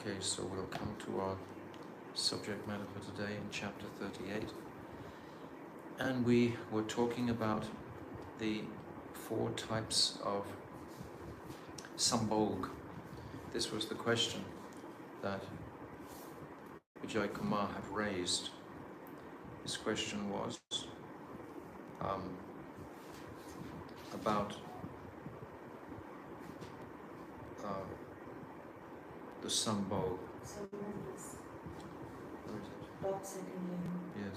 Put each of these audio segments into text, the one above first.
Okay, so we'll come to our subject matter for today in chapter 38. And we were talking about the 4 types of sambhoga. This was the question that Vijay Kumar had raised. His question was about the sambhoga. Where is it? Top second line. Yes.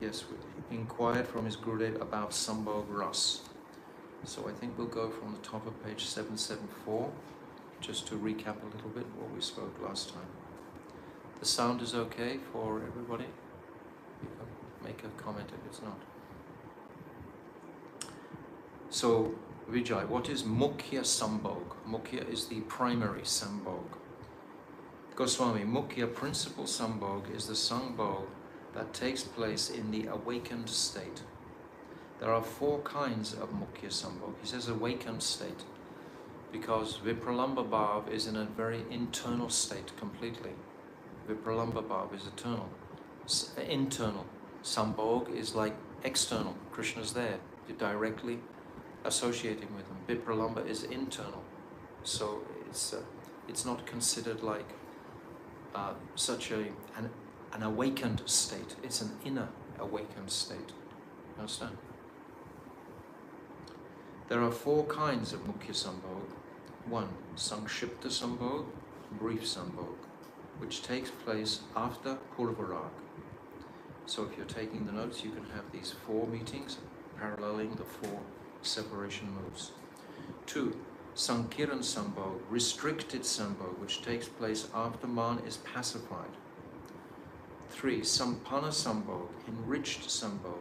Yes, we inquired from his Gurudev about Srngara-rasa. So I think we'll go from the top of page 774, just to recap a little bit what we spoke last time. The sound is okay for everybody? You can make a comment if it's not. So, Vijay, what is Mukhya-sambhoga? Mukhya is the primary sambhoga. Goswami, Mukhya principal sambhoga is the sambhoga that takes place in the awakened state. There are 4 kinds of Mukhya-sambhoga. He says awakened state because Vipralamba Bhav is in a very internal state completely. Vipralamba Bhav is eternal. Internal. Sambhoga is like external. Krishna's there. You're directly associating with him. Vipralamba is internal. So it's not considered like such an awakened state. It's an inner awakened state. You understand? There are 4 kinds of Mukhya-sambhoga. 1. Sankshipta-sambhoga, brief sambhoga, which takes place after Purvarag. So if you're taking the notes, you can have these 4 meetings paralleling the 4 separation moves. 2. Sankiran-sambhoga, restricted sambhoga, which takes place after man is pacified. 3. Sampanna-sambhoga, enriched sambhoga,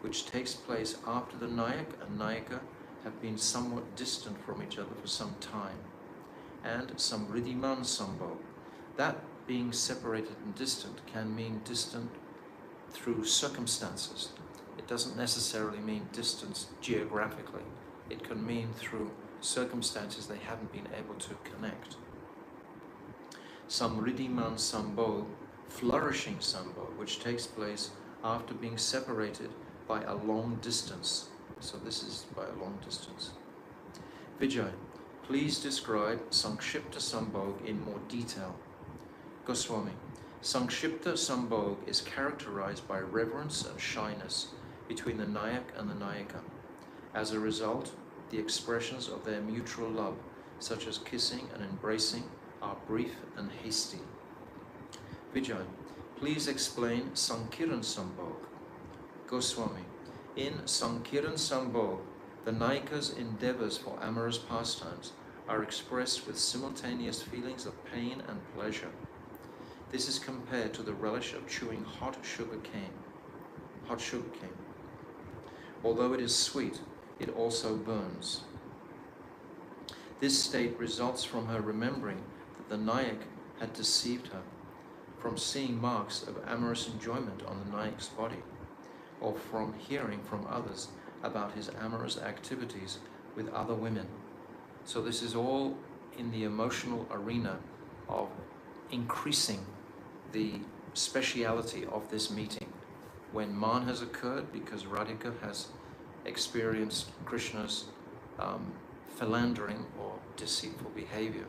which takes place after the Nayak and Nayaka have been somewhat distant from each other for some time. And Samriddhiman-sambhoga, that being separated and distant can mean distant through circumstances. It doesn't necessarily mean distance geographically. It can mean through circumstances they haven't been able to connect. Samriddhiman-sambhoga, flourishing sambhoga, which takes place after being separated by a long distance. So this is by a long distance. Vijay, please describe Sankshipta-sambhoga in more detail. Goswami, Sankshipta-sambhoga is characterized by reverence and shyness between the Nayak and the Nayaka. As a result, the expressions of their mutual love, such as kissing and embracing, are brief and hasty. Vijay, please explain Sankiran-sambhoga. Goswami, in Sankiran-sambhoga, the Nayaka's endeavors for amorous pastimes are expressed with simultaneous feelings of pain and pleasure. This is compared to the relish of chewing hot sugar cane. Although it is sweet, it also burns. This state results from her remembering that the Nayak had deceived her, from seeing marks of amorous enjoyment on the Nayak's body, or from hearing from others about his amorous activities with other women. So this is all in the emotional arena of increasing the speciality of this meeting. When Man has occurred because Radhika has experienced Krishna's philandering or deceitful behavior,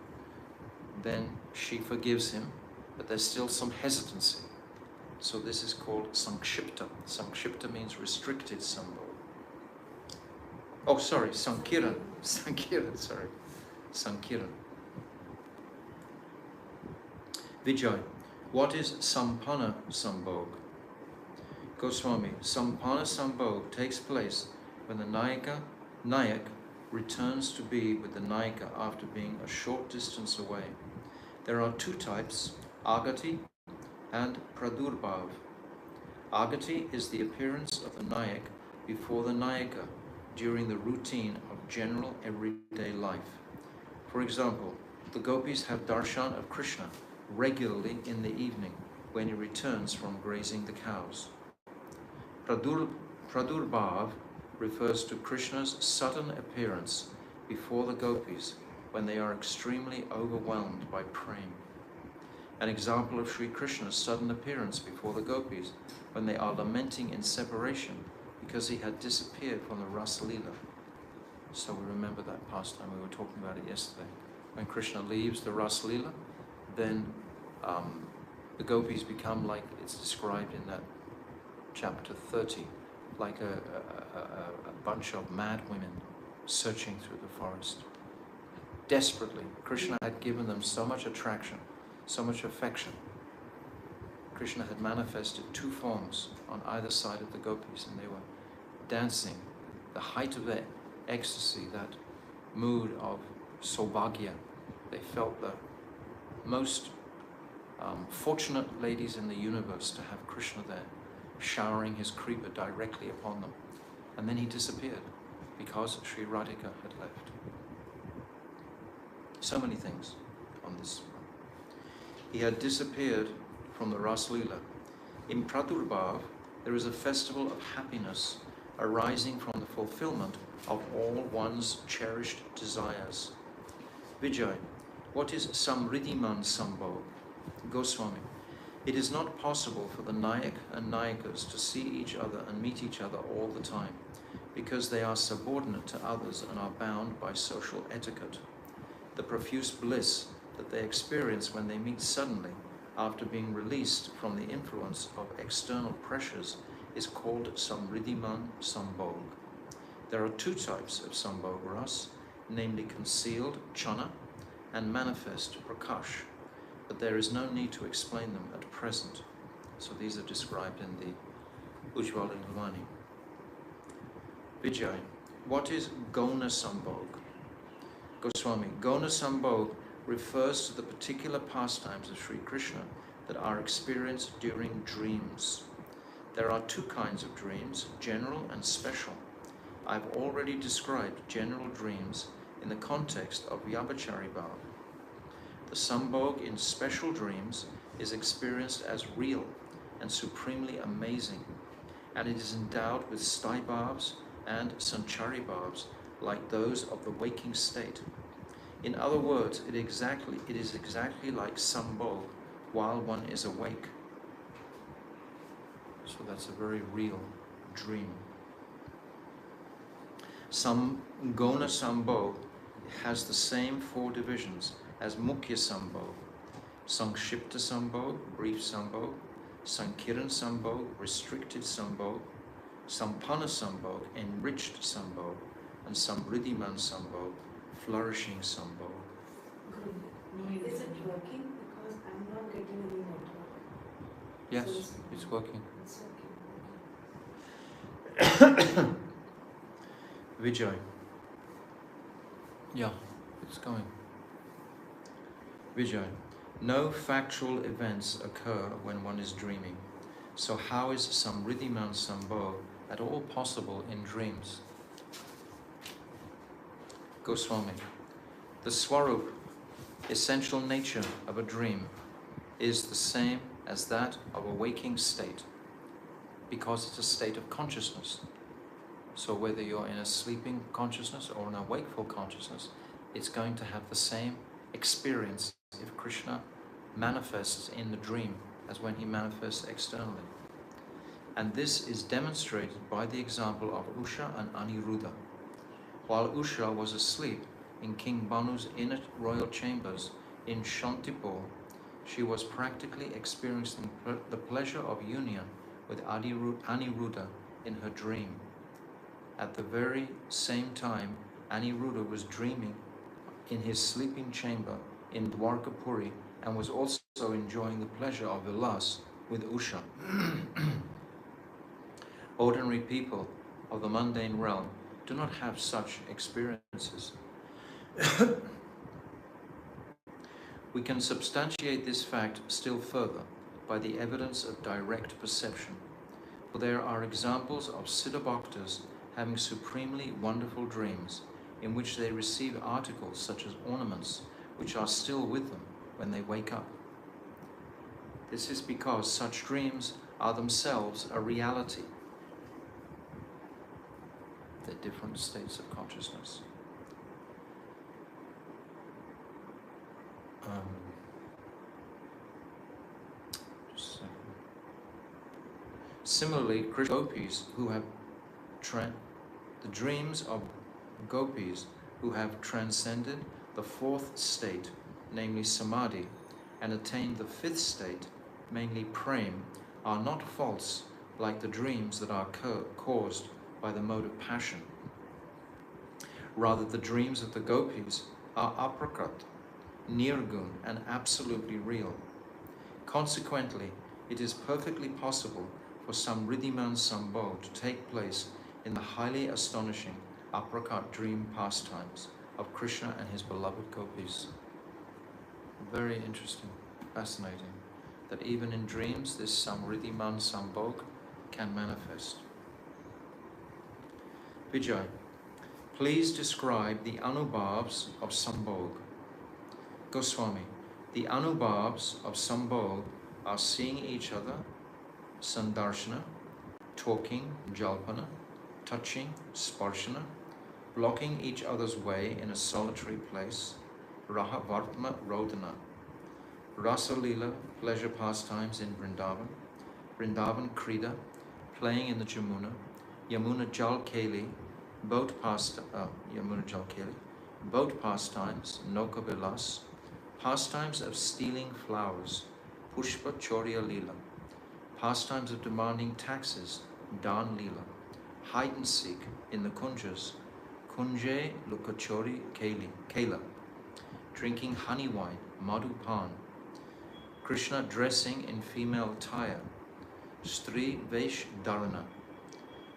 then she forgives him, but there's still some hesitancy. So this is called Sankshipta. Sankshipta means restricted sambhoga. Oh, sorry, Sankiran. Sankiran, sorry. Sankiran. Vijay, what is Sampanna-sambhoga? Goswami, Sampanna-sambhoga takes place when the Nayak returns to be with the Nayaka after being a short distance away. There are 2 types, Agati and Pradurbhav. Agati is the appearance of the Nayak before the Nayaka during the routine of general everyday life. For example, the gopis have darshan of Krishna regularly in the evening when he returns from grazing the cows. Pradurbhav refers to Krishna's sudden appearance before the gopis when they are extremely overwhelmed by prema. An example of Sri Krishna's sudden appearance before the gopis when they are lamenting in separation because he had disappeared from the Rasa-lila. So we remember that pastime, we were talking about it yesterday. When Krishna leaves the Rasa-lila, then the gopis become like it's described in that chapter 30, like a bunch of mad women searching through the forest. Desperately, Krishna had given them so much attraction, so much affection. Krishna had manifested two forms on either side of the gopis, and they were dancing, the height of their ecstasy, that mood of saubhagya. They felt the most fortunate ladies in the universe to have Krishna there, showering his kripa directly upon them. And then he disappeared because Sri Radhika had left. So many things on this. He had disappeared from the Rasa-lila. In Pradurbhav, there is a festival of happiness arising from the fulfillment of all one's cherished desires. Vijay, what is Samriddhiman Sambhog? Goswami, it is not possible for the Nayak and Nayakas to see each other and meet each other all the time, because they are subordinate to others and are bound by social etiquette. The profuse bliss that they experience when they meet suddenly after being released from the influence of external pressures is called Samriddhiman Sambhog. There are two types of Sambhog ras, namely concealed chana and manifest prakash, but there is no need to explain them at present. So these are described in the Ujjvala Nilvani. Vijay, what is Gona Sambhog? Goswami, Gona Sambhog refers to the particular pastimes of Sri Krishna that are experienced during dreams. There are two kinds of dreams, general and special. I've already described general dreams in the context of Vyabhachari Bhav. The Sambhog in special dreams is experienced as real and supremely amazing, and it is endowed with sthai bhavs and sanchari bhavs like those of the waking state. In other words, it is exactly like Sambhog while one is awake. So that's a very real dream. Gona Sambhog has the same four divisions as Mukhya-sambhoga: Sankshipta Sambhog, brief Sambhog; Sankiran Sambhog, restricted Sambhog; Sampanna Sambhog, enriched Sambhog; and Samriddhiman Sambhog, flourishing Sambhog. Is it working? Because I'm not getting any network. Yes, So it's working. It's working. Vijay. Yeah, it's going. Vijay. No factual events occur when one is dreaming. So how is Samriddhiman Sambhog at all possible in dreams? Goswami. The Swarup, essential nature of a dream, is the same as that of a waking state, because it's a state of consciousness. So whether you're in a sleeping consciousness or in a wakeful consciousness, it's going to have the same experience if Krishna manifests in the dream as when he manifests externally. And this is demonstrated by the example of Usha and Aniruddha. While Usha was asleep in King Banu's inner royal chambers in Shantipur, she was practically experiencing the pleasure of union with Aniruddha in her dream. At the very same time, Aniruddha was dreaming in his sleeping chamber in Dwarkapuri and was also enjoying the pleasure of Vilas with Usha. Ordinary people of the mundane realm do not have such experiences. We can substantiate this fact still further by the evidence of direct perception, for there are examples of Siddha Bhaktas having supremely wonderful dreams in which they receive articles such as ornaments which are still with them when they wake up. This is because such dreams are themselves a reality. They're different states of consciousness. just a second. Similarly, Krishna gopis who have the dreams of gopis who have transcended the fourth state, namely samadhi, and attained the fifth state, mainly prem, are not false like the dreams that are caused by the mode of passion. Rather, the dreams of the gopis are aprakat, nirgun, and absolutely real. Consequently, it is perfectly possible for some Riddhiman-sambhoga to take place in the highly astonishing aprakat dream pastimes of Krishna and his beloved gopis. Very interesting, fascinating, that even in dreams this Samriddhiman-sambhoga can manifest. Vijay, please describe the anubhavs of sambhoga. Goswami, the anubhavs of sambhoga are seeing each other, sandarshana, talking, jalpana, touching, sparshana, blocking each other's way in a solitary place, raha vartma rodana, rasa-lila, pleasure pastimes in Vrindavan, Vrindavan krida, playing in the Jamuna, Yamuna Jal Keli, boat pastimes, Noka Vilas, pastimes of stealing flowers, Pushpa Chorya Lila, pastimes of demanding taxes, Dan Lila, hide and seek in the kunjas, Kunje Lukachori Kela, drinking honey wine, Madhu Pan, Krishna dressing in female attire, Stri Vesh Dharana,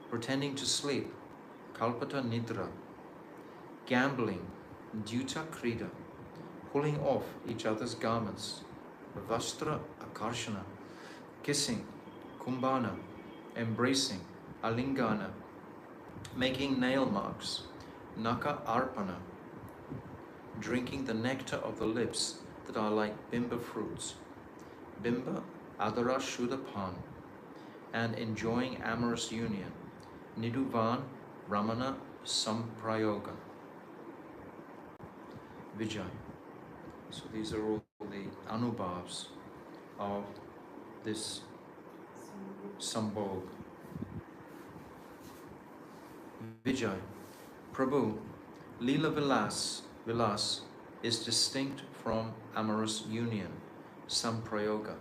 pretending to sleep, Kalpata Nidra, gambling, Duta Krida, pulling off each other's garments, Vastra Akarshana, kissing, Kumbhana, embracing, Alingana, making nail marks, Naka Arpana, drinking the nectar of the lips that are like bimba fruits, Bimba Adara Shuddhapan, and enjoying amorous union, Niduvan Ramana Samprayoga. Vijay. So these are all the anubhavs of this sambhoga. Vijay. Prabhu, Leela Vilas is distinct from amorous union, samprayoga.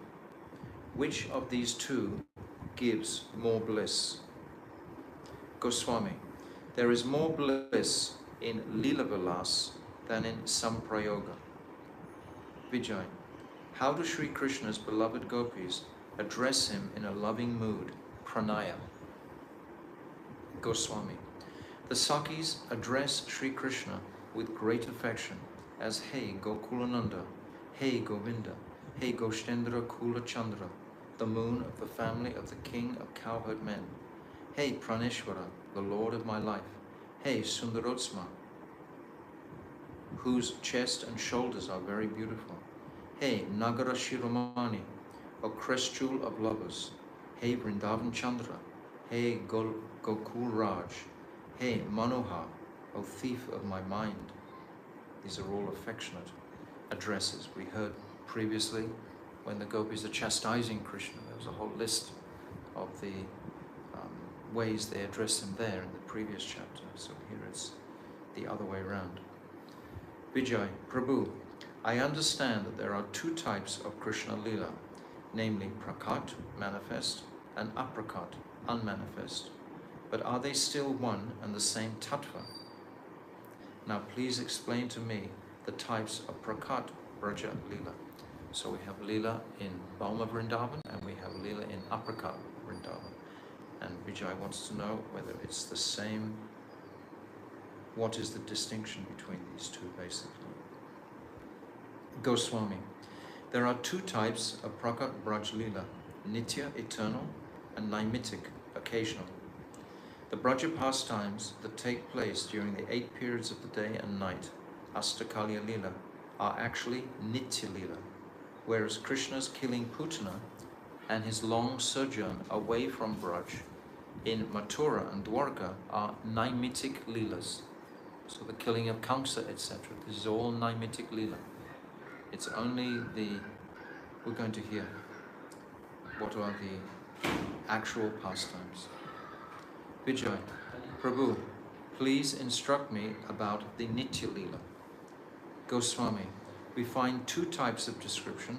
Which of these two gives more bliss? Goswami, there is more bliss in Leela Vilas than in samprayoga. Vijay, how do Sri Krishna's beloved gopis address him in a loving mood, pranaya? Goswami, the Sakis address Sri Krishna with great affection as Hey Gokulananda, Hey Govinda, Hey Goshtendra Kula Chandra, the moon of the family of the king of cowherd men. Hey Praneshwara, the Lord of my life. Hey Sundarotsma, whose chest and shoulders are very beautiful. Hey Nagara Shiromani, O crest jewel of lovers. Hey Vrindavan Chandra, Hey Gokul Raj, Hey Manohar, O thief of my mind. These are all affectionate addresses. We heard previously when the gopis are chastising Krishna, there was a whole list of the ways they address him there in the previous chapter. So here it's the other way around. Vijay, Prabhu, I understand that there are two types of Krishna Lila, namely prakat, manifest, and aprakat, unmanifest. But are they still one and the same tattva? Now please explain to me the types of prakat Braja Lila. So we have Lila in Bauma Vrindavan and we have Lila in aprakat Vrindavan. And Vijay wants to know whether it's the same. What is the distinction between these two, basically? Goswami, there are two types of prakat Braj Lila, Nitya, eternal, and Naimitic, occasional. The Braja pastimes that take place during the 8 periods of the day and night, Asta-kaliya-lila, are actually Nitya-lila, whereas Krishna's killing Putana and his long sojourn away from Braj in Mathura and Dwarka are Naimitic Leelas. So the killing of Kamsa, etc. This is all Naimitic Leela. It's only we're going to hear what are the actual pastimes. Vijay, Prabhu, please instruct me about the Nitya-lila. Goswami, we find two types of description,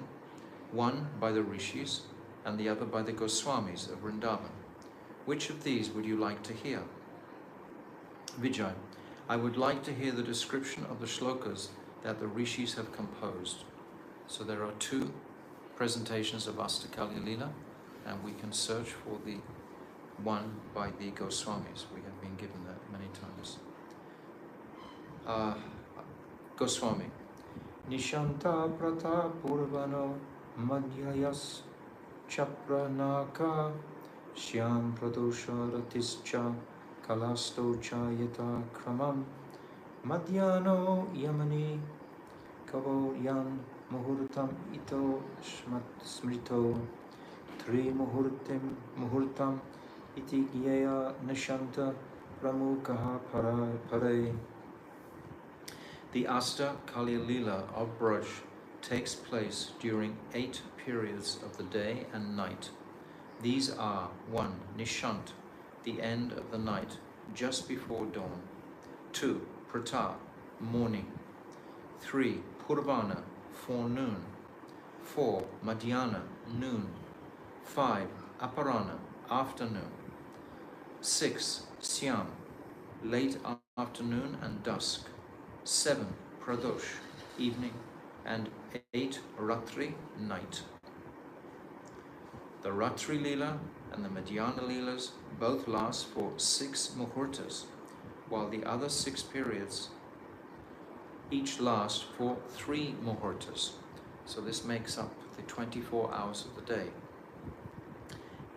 one by the rishis and the other by the Goswamis of Vrindavan. Which of these would you like to hear? Vijay, I would like to hear the description of the shlokas that the rishis have composed. So there are two presentations of Asta-kaliya-lila, and we can search for the one by the Goswamis. We have been given that many times. Goswami. Nishanta prata purvano madhyayas chapranaka shyam pradosha ratischa kalasto chayata kramam madhyano yamani kavo yan muhurtam ito smrito tri muhurtam iti gyaya nishanta pramukaha pare. The Asta-kaliya-lila of Braj takes place during 8 periods of the day and night. These are 1. Nishant, the end of the night, just before dawn. 2. Prata, morning. 3. Purvana, forenoon. 4. Madhyana, noon. 5. Aparana, afternoon. 6. Syam, late afternoon and dusk. 7. Pradosh, evening. And 8. Ratri, night. The Ratri Lila and the Madhyana Leelas both last for 6 muhurtas, while the other 6 periods each last for 3 muhurtas. So this makes up the 24 hours of the day.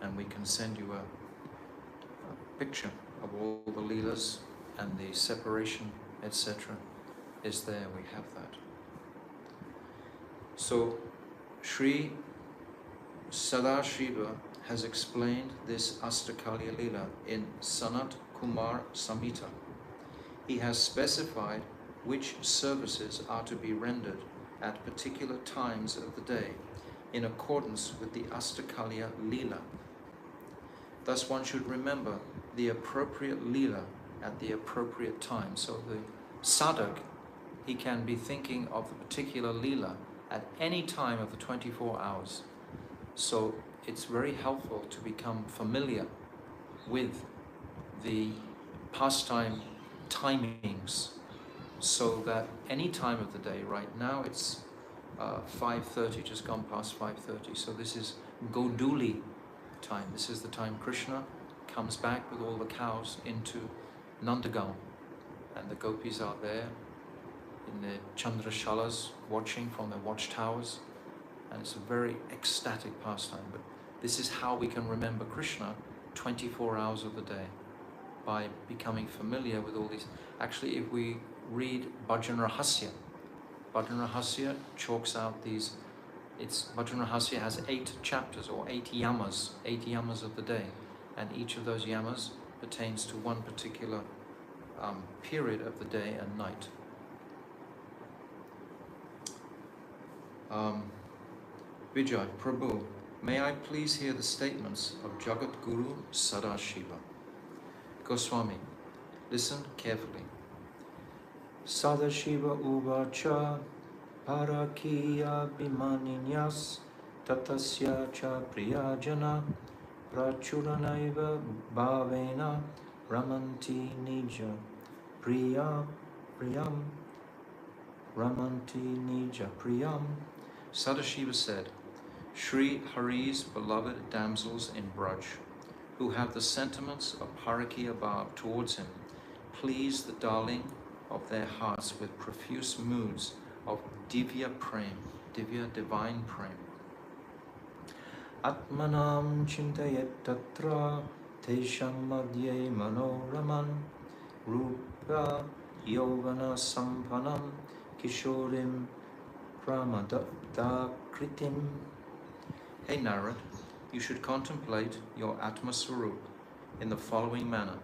And we can send you a picture of all the Leelas and the separation, etc. is there. We have that. So Sri Sadashiva has explained this Asta-kaliya-lila in Sanat Kumar Samhita. He has specified which services are to be rendered at particular times of the day in accordance with the Asta-kaliya-lila. Thus one should remember the appropriate lila at the appropriate time. So the sadhak, he can be thinking of the particular lila at any time of the 24 hours. So it's very helpful to become familiar with the pastime timings, so that any time of the day, right now it's 5:30, just gone past 5:30, so this is Goduli time. This is the time Krishna comes back with all the cows into Nandagaon, and the gopis are there in their chandrashalas watching from their watchtowers, and it's a very ecstatic pastime. But this is how we can remember Krishna 24 hours of the day, by becoming familiar with all these. Actually, if we read Bhajan Rahasya, Bhajan Rahasya chalks out these, Bhajan Rahasya has 8 chapters, or 8 yamas of the day, and each of those yamas pertains to one particular period of the day and night. Vijay, Prabhu, may I please hear the statements of Jagat Guru Sadashiva. Goswami, listen carefully. Sadashiva uvacha parakiya bimaninyas tatasya cha priyajana prachuranaiva bhavena ramanti nija priyam ramanti nija priyam. Sadashiva said, Sri Hari's beloved damsels in Braj, who have the sentiments of Parakiya Bhav towards him, please the darling of their hearts with profuse moods of Divya Prem, Divya divine Prem. Atmanam chintayet tatra tesham madhye manoraman rupa yovana sampanam kishorim pramadakta kritim. Hey Narad, you should contemplate your Atma Swarup in the following manner.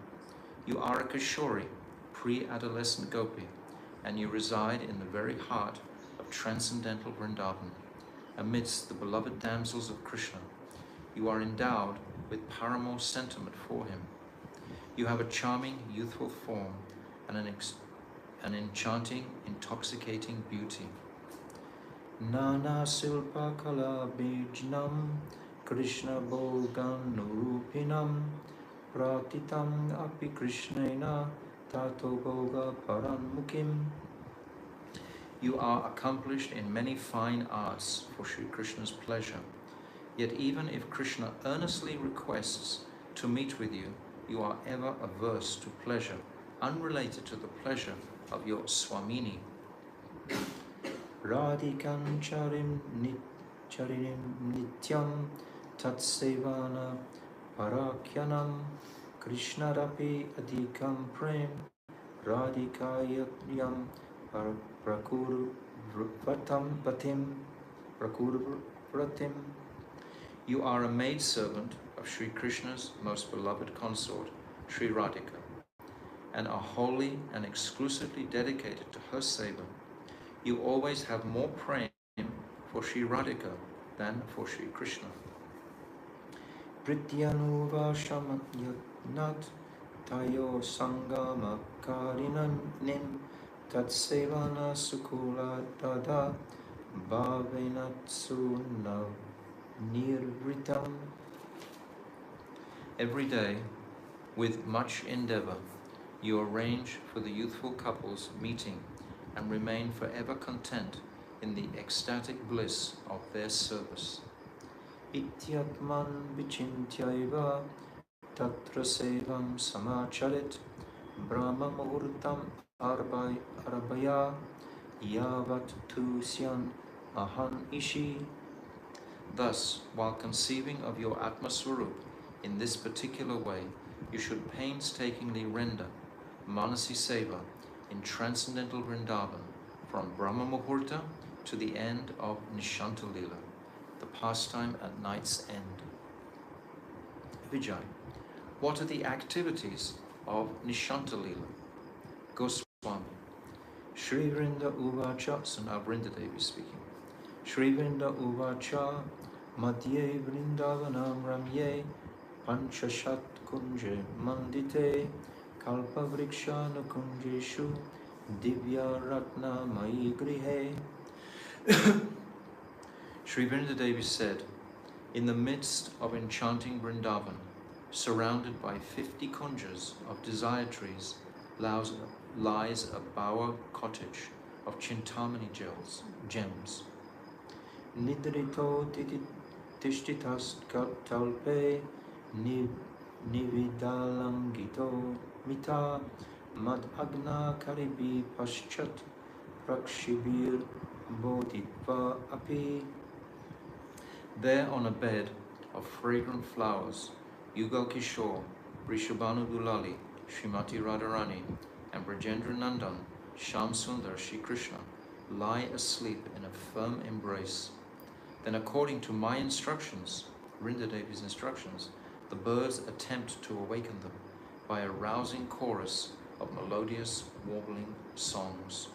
You are a Kishori, pre-adolescent gopi, and you reside in the very heart of transcendental Vrindavan, amidst the beloved damsels of Krishna. You are endowed with paramour sentiment for him. You have a charming, youthful form and an enchanting, intoxicating beauty. Nana silpa kala bijnam Krishna bogan nurupinam pratitam api Krishnena tato boga paranmukim. You are accomplished in many fine arts for Sri Krishna's pleasure. Yet even if Krishna earnestly requests to meet with you, you are ever averse to pleasure, unrelated to the pleasure of your Swamini. Radhikan charinim nityam tatsevana parakyanam Krishna rapi adhikam prem radhikayam prakurvratim. You are a maidservant of Sri Krishna's most beloved consort, Sri Radhika, and are wholly and exclusively dedicated to her seva. You always have more prem for Sri Radhika than for Sri Krishna. Prityanuva shamatnat tayo sangama karinanim tatsevana sukula dada bhavenatsu nirvritam. Every day, with much endeavor, you arrange for the youthful couples meeting and remain forever content in the ecstatic bliss of their service. Ityatman vichintyaiva tatra sevam samacharit brahma muhurtam arbaya yavat tusyan ahan ishi. Thus, while conceiving of your Atma Swarup in this particular way, you should painstakingly render Manasi Seva in transcendental Vrindavan from Brahma Muhurta to the end of Nishanta-lila, the pastime at night's end. Vijay, what are the activities of Nishanta-lila? Goswami, Shri Vrinda Uvacha, so now Vrinda Devi speaking. Shri Vrinda Uvacha Madhye Vrindavanam Ramye Panchashat Kunje Mandite Kalpa Vriksha Nukunjeshu Divya Ratna Mai Grihe. Shri Vrinda Devi said, in the midst of enchanting Vrindavan, surrounded by 50 kunjas of desire trees, lies a bower cottage of Chintamani gems. Nidrito tishtitas talpe nividalangito mita mad agna karibi paschat prakshibir bodhitva api. There on a bed of fragrant flowers, Yugal Kishore, Rishabhanu Dulali, Srimati Radharani, and Brajendra Nandan, Shyam Sundar, Shri Krishna, lie asleep in a firm embrace. Then, according to my instructions, Vrinda Devi's instructions, the birds attempt to awaken them by a rousing chorus of melodious, warbling songs.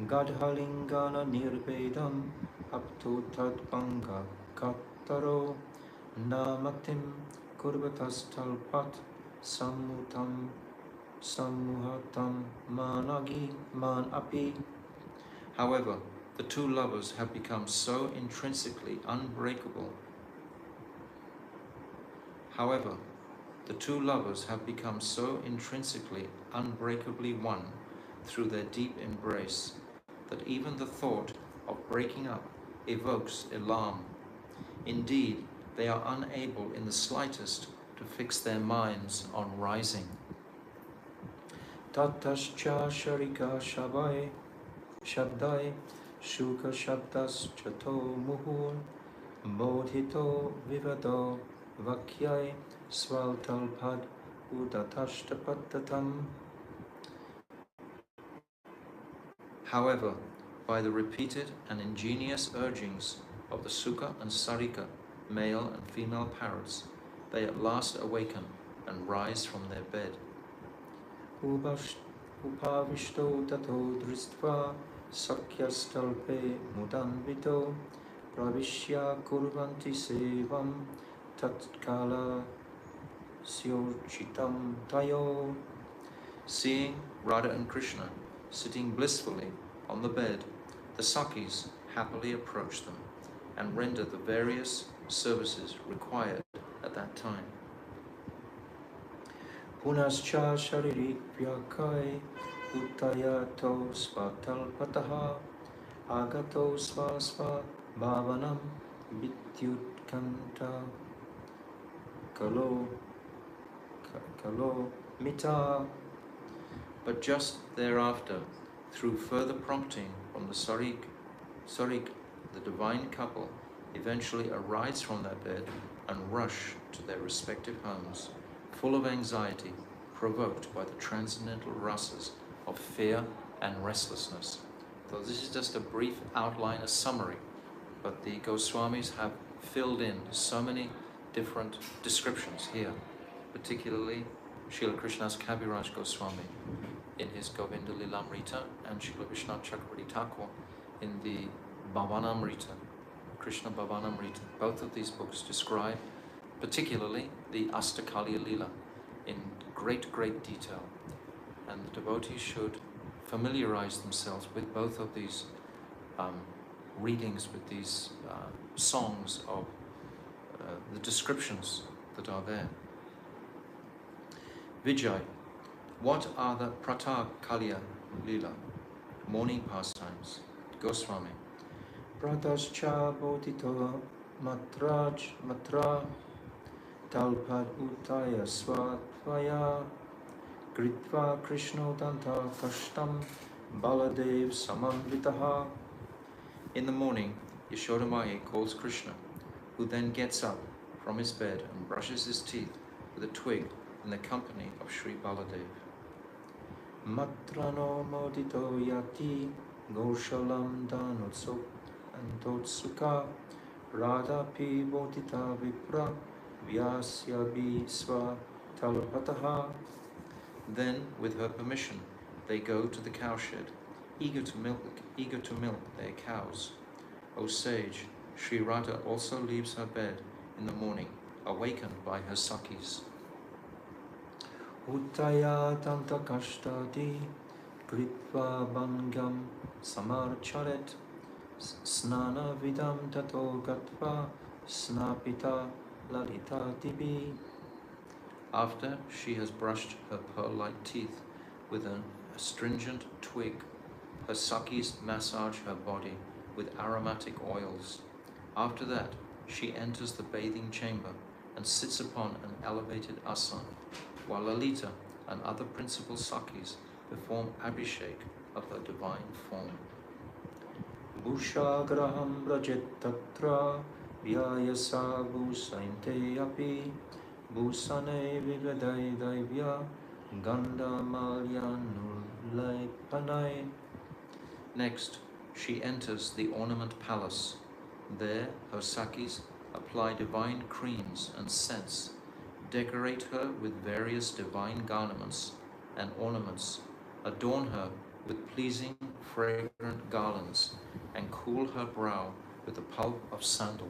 Gadhalingana nirbedam apto tadpanga kattaro namatim kurvatas talpat sammuhatam managi man api. However, the two lovers have become so intrinsically unbreakable. Unbreakably one through their deep embrace that even the thought of breaking up evokes alarm. Indeed, they are unable in the slightest to fix their minds on rising. Tatascha sharika shabdai shuka shabdas chato muhur bodhito vivado vakyai svaltalpad udatashtapattatam. However, by the repeated and ingenious urgings of the Sukha and Sarika, male and female parrots, they at last awaken and rise from their bed. Upavishto tato dristva Sakyastalpe mudanvito pravishya kurvanti sevam tatkala syorchitam tayo. Seeing Radha and Krishna sitting blissfully on the bed, the Sakis happily approach them and render the various services required at that time. Punascha sharirik vyakai uttayato svatalpataha agato svasva bhavanam vidyutkanta kalo mita. But just thereafter, through further prompting from the Sarik, the divine couple eventually arise from their bed and rush to their respective homes, full of anxiety, provoked by the transcendental rasas of fear and restlessness. So this is just a brief outline, a summary, but the Goswamis have filled in so many different descriptions here, particularly Srila Krishnadas Kaviraj Goswami in his Govinda Lilamrita and Srila Vishnath Chakravarti Thakur in the Bhavanamrita, Krishna Bhavanamrita. Both of these books describe particularly the Asta-kaliya-lila in great detail, and the devotees should familiarize themselves with both of these readings, with these songs of the descriptions that are there. Vijay, what are the Asta-kaliya-lila, morning pastimes? Goswami. Pratascha bodhito matra talpad uttaya svatvaya gritva krishno tanta kashtam baladev samanvitaha. In the morning, Yashodamaya calls Krishna, who then gets up from his bed and brushes his teeth with a twig in the company of Sri Baladev. Matrano modito yati goshalam danotso antotsuka radhapi bodhita vipra vyasya sva talpataha. Then, with her permission, they go to the cowshed, eager to milk their cows. O sage, Sri Radha also leaves her bed in the morning, awakened by her Sakis. Uttaya tanta kashtadi kritva bangam samarcharet snana vidam tato gatva snapita lalita tibi. After she has brushed her pearl-like teeth with an astringent twig, her Sakis massage her body with aromatic oils. After that, she enters the bathing chamber and sits upon an elevated asana, while Lalita and other principal Sakis perform abhishek of her divine form. Bhushagraham brajet tatra vyayasa bhusainte api bhusane vivedai daivya ganda malyanulaipanai. Next, she enters the ornament palace. There, her Sakis apply divine creams and scents, decorate her with various divine garments and ornaments, adorn her with pleasing, fragrant garlands, and cool her brow with the pulp of sandal.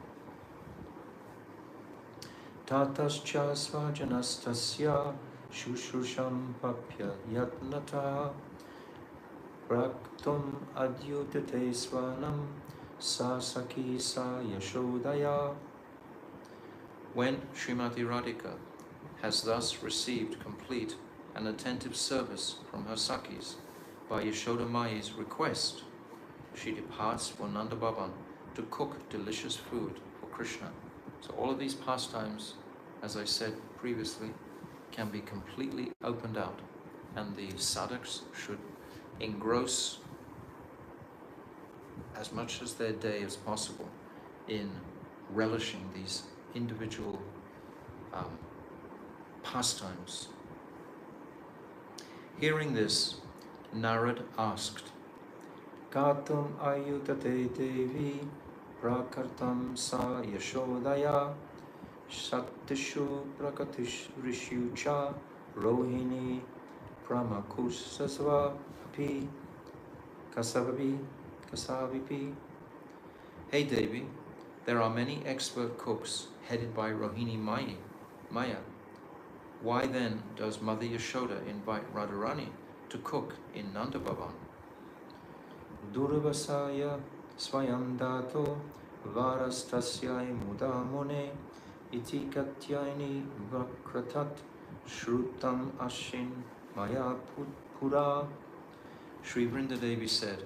Tatascha svajanastasya shushusham papya yatnata praktum adyutate svanam sa saki sa yashodaya. When Srimati Radhika has thus received complete and attentive service from her Sakis by Yashodamayi's request, she departs for Nanda Bhavan to cook delicious food for Krishna. So all of these pastimes, as I said previously, can be completely opened out, and the sadhaks should engross as much as their day as possible in relishing these individual pastimes. Hearing this, Narad asked, Katum ayutate devi prakartam sa yashodaya sattishu prakatishu rishyucha rohini pramakusasva api Kasavipi. Hey Devi, there are many expert cooks headed by Rohini Maya. Why then does Mother Yashoda invite Radharani to cook in Nanda Bhavan? Durvasaya Swayam Dato Varastasyai Mudamone Iti Katyaini Vakratat Shrutam Ashin Maya Pura. Sri Vrindadevi said,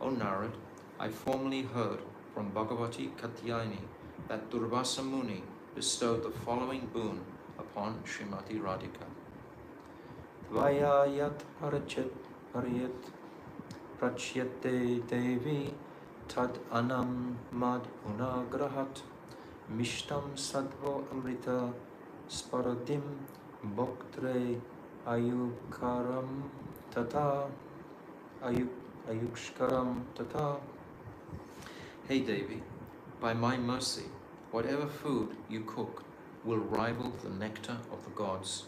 O Narad, I formerly heard from Bhagavati Katyayani that Durvasa Muni bestowed the following boon upon Srimati Radhika. Vayayat Parayat Prachyate Devi Tad Anam Mad Unagrahat Mishtam Sadvo Amrita Sparadim Bhoktre Ayukaram Tata Ayukshkaram Tata. Hey Devi, by my mercy, whatever food you cook will rival the nectar of the gods.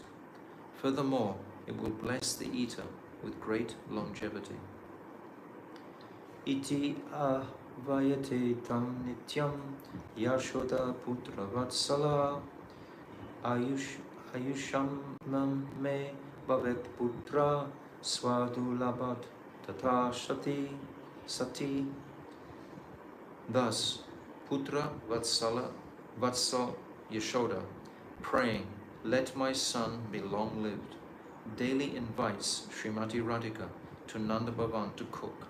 Furthermore, it will bless the eater with great longevity. Iti avayate tam nityam Yashoda putra vatsala ayusham me bhavet putra swadulabat tata sati. Thus, Putra Vatsal Yashoda, praying, let my son be long-lived, daily invites Srimati Radhika to Nanda Bhavan to cook.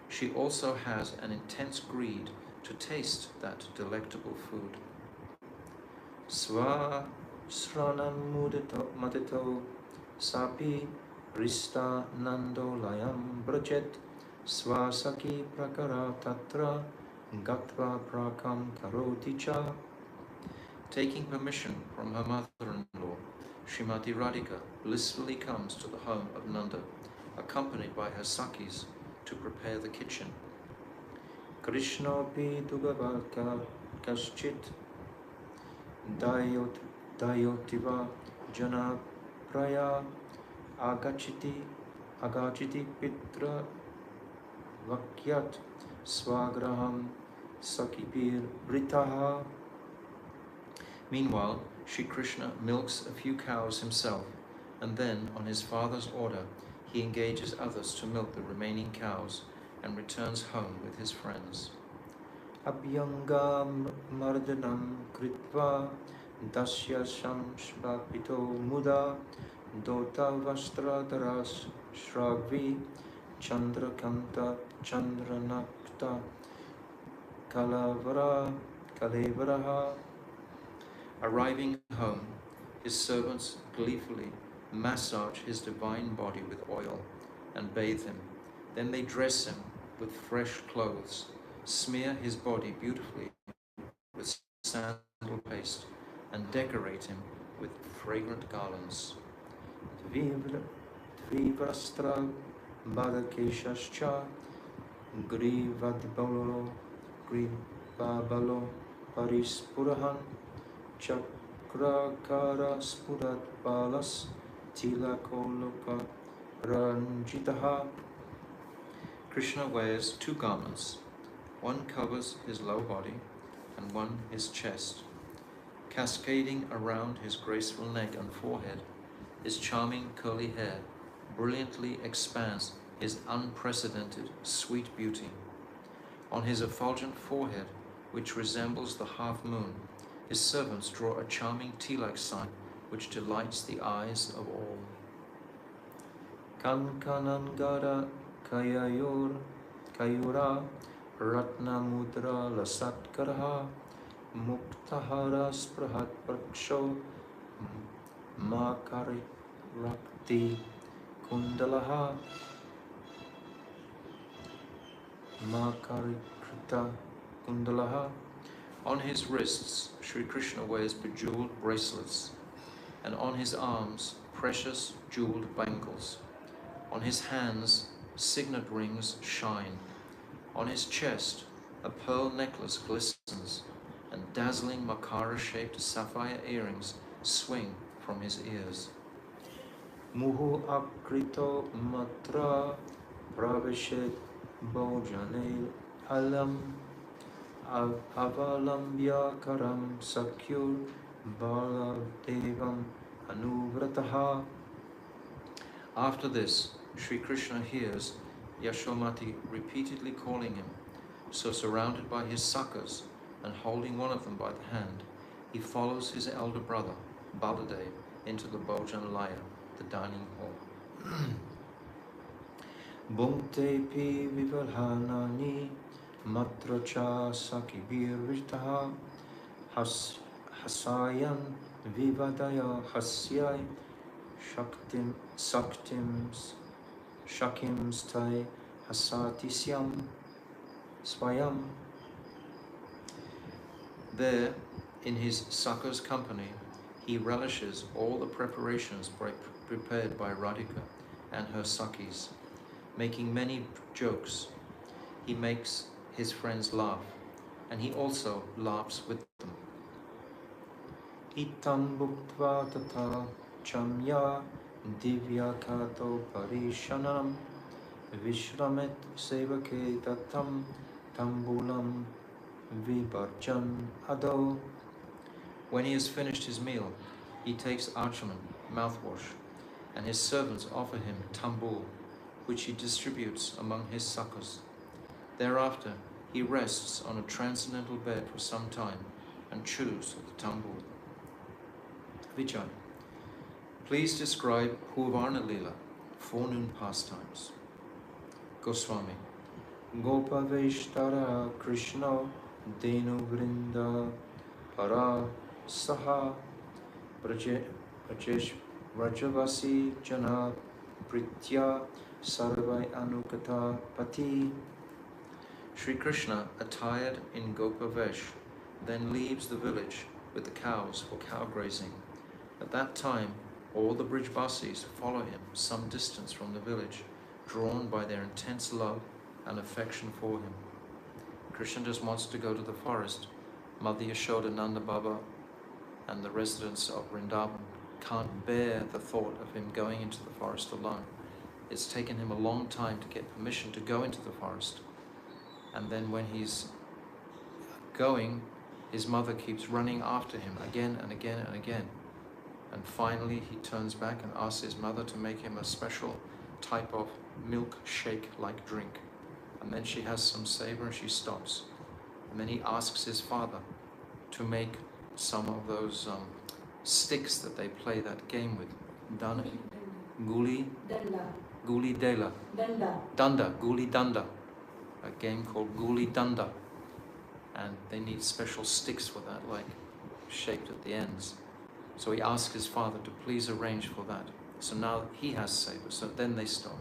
She also has an intense greed to taste that delectable food. Sva sranam mudito sapi rista nando layam brajet swasaki prakara tatra gatva prakam karoti cha. Taking permission from her mother-in-law, Srimati Radhika blissfully comes to the home of Nanda, accompanied by her Sakis, to prepare the kitchen. Krishna pi dugavaka kaschit dayotiva jana praya agachiti pitra vakyat swagraham sakipir britaha. Meanwhile, Sri Krishna milks a few cows himself, and then, on his father's order, he engages others to milk the remaining cows and returns home with his friends. Abhyanga mardanam kritva dasya shamshvapito muda dota vastradaras shragvi chandrakanta chandranakta kalevaraha. Arriving home, his servants gleefully massage his divine body with oil and bathe him. Then they dress him with fresh clothes, smear his body beautifully with sandal paste, and decorate him with fragrant garlands. Dvivrastra badakeshascha grivadbalo parispurahan chakrakara spurat balas tilakoloka ranjitaha. Krishna wears two garments. One covers his lower body and one his chest. Cascading around his graceful neck and forehead, his charming curly hair brilliantly expands his unprecedented sweet beauty. On his effulgent forehead, which resembles the half moon, his servants draw a charming tilak sign which delights the eyes of all. Kankanangara kayura ratnamudra lasatkarha muktahara sprahat praksho makarakti kundalaha makarikrita kundalaha. On his wrists, Sri Krishna wears bejeweled bracelets, and on his arms, precious jeweled bangles. On his hands, signet rings shine. On his chest, a pearl necklace glistens, and dazzling makara-shaped sapphire earrings swing from his ears. Muhu akrito matra praveshet bojane alam avalambya karam sakyur baladevam anuvrataha. After this, Sri Krishna hears Yashomati repeatedly calling him. So surrounded by his sakhas and holding one of them by the hand, he follows his elder brother, Baladev, into the Bhojanalaya, the dining hall. Bhukte pi vivalhanani matracha sakibirvitaha hasayan vivadaya hasyai shakim stai hasatisyam swayam. There, in his Sakha's company, he relishes all the preparations prepared by Radhika and her Sakhis, making many jokes. He makes his friends laugh, and he also laughs with them. Itam bhuktva tata chamya divya kato parishanam vishramet sevake tatam tambulam vibarjan ado. When he has finished his meal, he takes archaman, mouthwash, and his servants offer him tambul, which he distributes among his Sakhas. Thereafter, he rests on a transcendental bed for some time and chews the tambul. Vijay. Please describe Purvarna-lila, forenoon pastimes. Goswami. Gopaveshtara Krishna Denu Vrinda Para Saha Rajavasi Jana Pritya Sarvai Anukata Pati. Sri Krishna, attired in Gopavesh, then leaves the village with the cows for cow grazing. At that time, all the Brijbasis follow him some distance from the village, drawn by their intense love and affection for him. Krishna just wants to go to the forest. Mother Yashoda, Nanda Baba, and the residents of Vrindavan can't bear the thought of him going into the forest alone. It's taken him a long time to get permission to go into the forest. And then when he's going, his mother keeps running after him again and again and again. And finally he turns back and asks his mother to make him a special type of milkshake-like drink. And then she has some savor and she stops. And then he asks his father to make some of those sticks that they play that game with. Guli Dela. Guli Danda. A game called Guli Danda. And they need special sticks for that, like shaped at the ends. So he asks his father to please arrange for that. So now he has savor. So then they stop.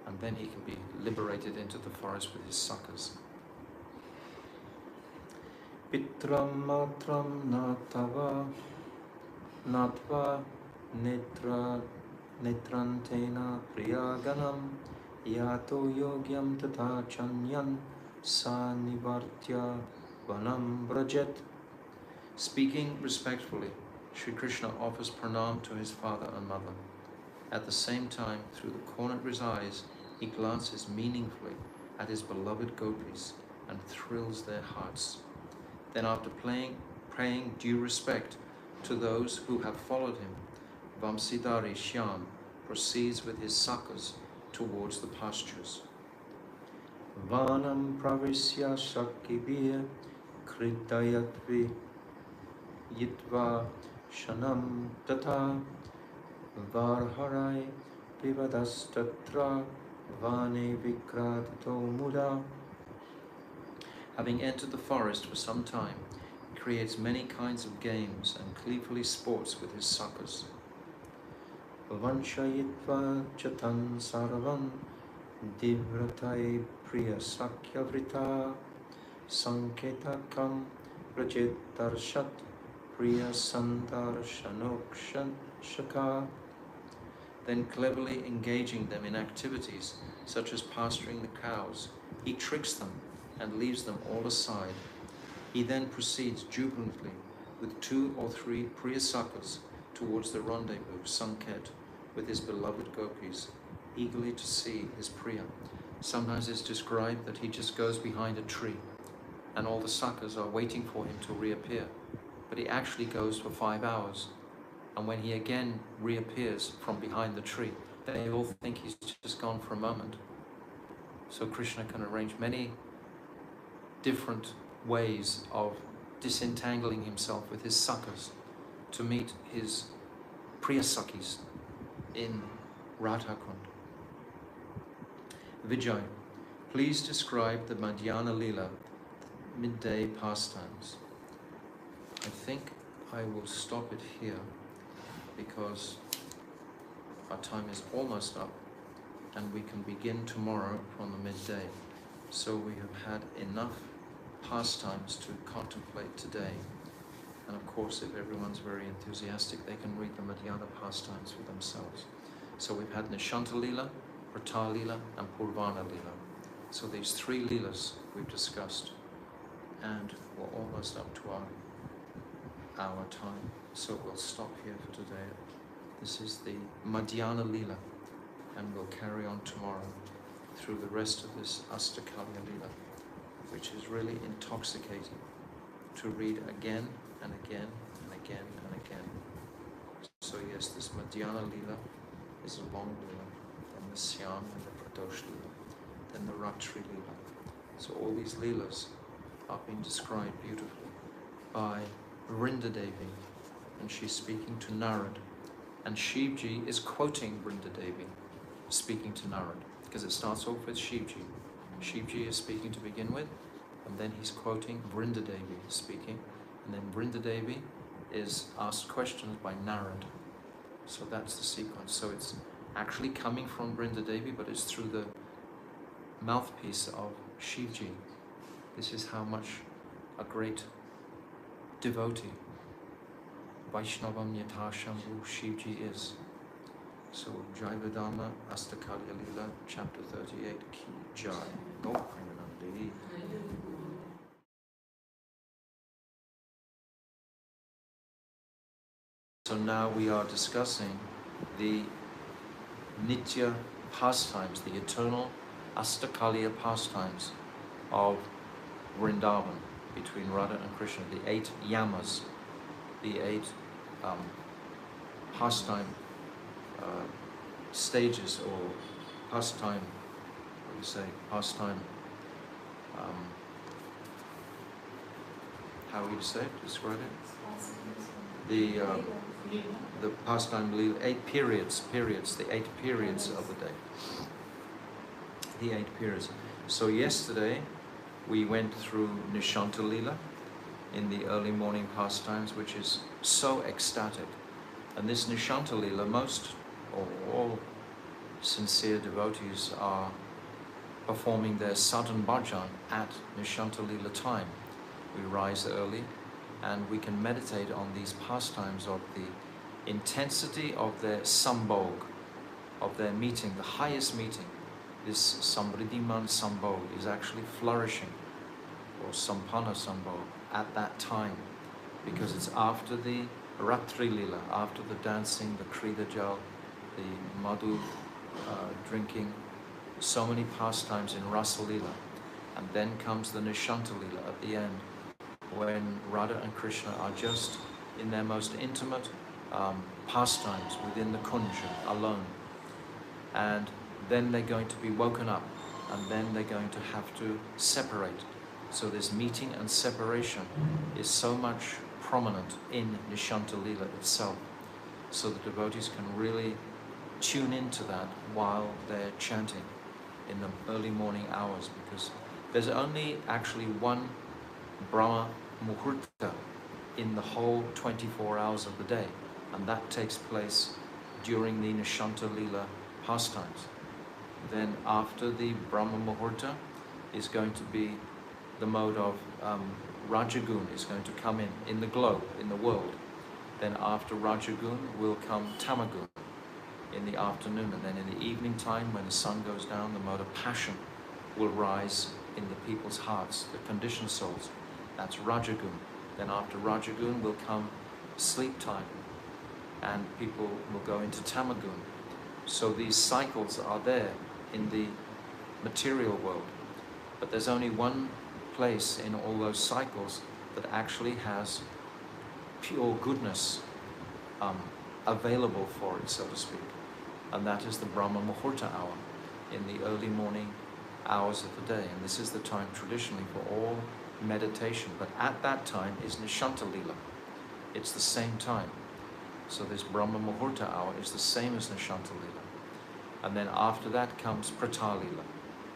And then he can be liberated into the forest with his suckers. Pitram matram natva netrantena priyaganam yato yogyam tata chanyan sa nivartya vanam brajet. Speaking respectfully, Sri Krishna offers pranam to his father and mother. At the same time, through the corner of his eyes, he glances meaningfully at his beloved gopis and thrills their hearts. Then after paying due respect to those who have followed him, Vamsidhari Shyam proceeds with his sakhas towards the pastures. Vanam pravisya shakibir kridayatvi yitva shanam tata varharai pivadastatra vane vikradato muda. Having entered the forest for some time, he creates many kinds of games and gleefully sports with his sakhas. Vanshayitva chatan sarvam divratai priya sakyavrita sanketakam prajitarshat priya sandarshanokshaka. Then cleverly engaging them in activities such as pasturing the cows, he tricks them and leaves them all aside. He then proceeds jubilantly with 2 or 3 priya sakhas towards the rendezvous, Sanket, with his beloved gopis, eagerly to see his priya. Sometimes it's described that he just goes behind a tree and all the suckers are waiting for him to reappear. But he actually goes for 5 hours. And when he again reappears from behind the tree, they all think he's just gone for a moment. So Krishna can arrange many different ways of disentangling himself with his suckers to meet his Priyasakis in Radhakund. Vijay, please describe the Madhyana-lila, midday pastimes. I think I will stop it here because our time is almost up and we can begin tomorrow from the midday. So we have had enough pastimes to contemplate today. And of course, if everyone's very enthusiastic, they can read the Madhyana pastimes for themselves. So we've had Nishanta-lila, Vrata-lila, and Purvana-lila. So these 3 leelas we've discussed. And we're almost up to our time. So we'll stop here for today. This is the Madhyana-lila. And we'll carry on tomorrow through the rest of this Asta-kaliya-lila, which is really intoxicating to read again and again and again and again. So yes, this Madhyana-lila is a long lila, then the Syam and the Pradosh lila, then the Ratri lila. So all these leelas are being described beautifully by Vrinda Devi, and she's speaking to Narad, and Shivji is quoting Vrinda Devi, speaking to Narad, because it starts off with Shivji. Shivji is speaking to begin with, and then he's quoting Vrinda Devi speaking, and then Vrinda Devi is asked questions by Narad. So that's the sequence. So it's actually coming from Vrinda Devi, but it's through the mouthpiece of Shivji. This is how much a great devotee, Vaishnavam Yatha Shambhu, Shivji is. So Jaiva Dharma, Asta-kaliya-lila, chapter 38, Ki Jai. No, Premanandi. So now we are discussing the Nitya pastimes, the eternal Asta-kaliya pastimes of Vrindavan between Radha and Krishna, the 8 yamas, the 8 pastime stages or pastime, what do you say, pastime, how would you say it, describe it? The pastime lila, 8 periods, the 8 periods of the day. The 8 periods. So yesterday we went through Nishanta-lila in the early morning pastimes, which is so ecstatic. And this Nishanta-lila, most or all sincere devotees are performing their sadhan bhajan at Nishanta-lila time. We rise early and we can meditate on these pastimes of the intensity of their sambhog, of their meeting, the highest meeting. This Samriddhiman Sambhog is actually flourishing, or Sampanna Sambhog, at that time, because it's after the Ratri Lila, after the dancing, the Krida Jal, the Madhu drinking, so many pastimes in Rasa Lila. And then comes the Nishanta Lila at the end, when Radha and Krishna are just in their most intimate pastimes within the kunja alone. And then they're going to be woken up, and then they're going to have to separate. So this meeting and separation is so much prominent in Nishanta Lila itself. So the devotees can really tune into that while they're chanting in the early morning hours, because there's only actually one Brahma Mukhurta in the whole 24 hours of the day, and that takes place during the Nishanta Lila pastimes. Then after the Brahma Muhurta is going to be the mode of Rajagun is going to come in the globe, in the world. Then after Rajagun will come Tamagun in the afternoon, and then in the evening time when the sun goes down, the mode of passion will rise in the people's hearts, the conditioned souls. That's Rajagun. Then after Rajagun will come sleep time, and people will go into Tamagun. So these cycles are there in the material world. But there's only one place in all those cycles that actually has pure goodness available for it, so to speak. And that is the Brahma Muhurta hour, in the early morning hours of the day. And this is the time traditionally for all meditation. But at that time is Nishanta-lila. It's the same time. So this Brahma Muhurta hour is the same as Nishanta-lila. And then after that comes Prata-lila,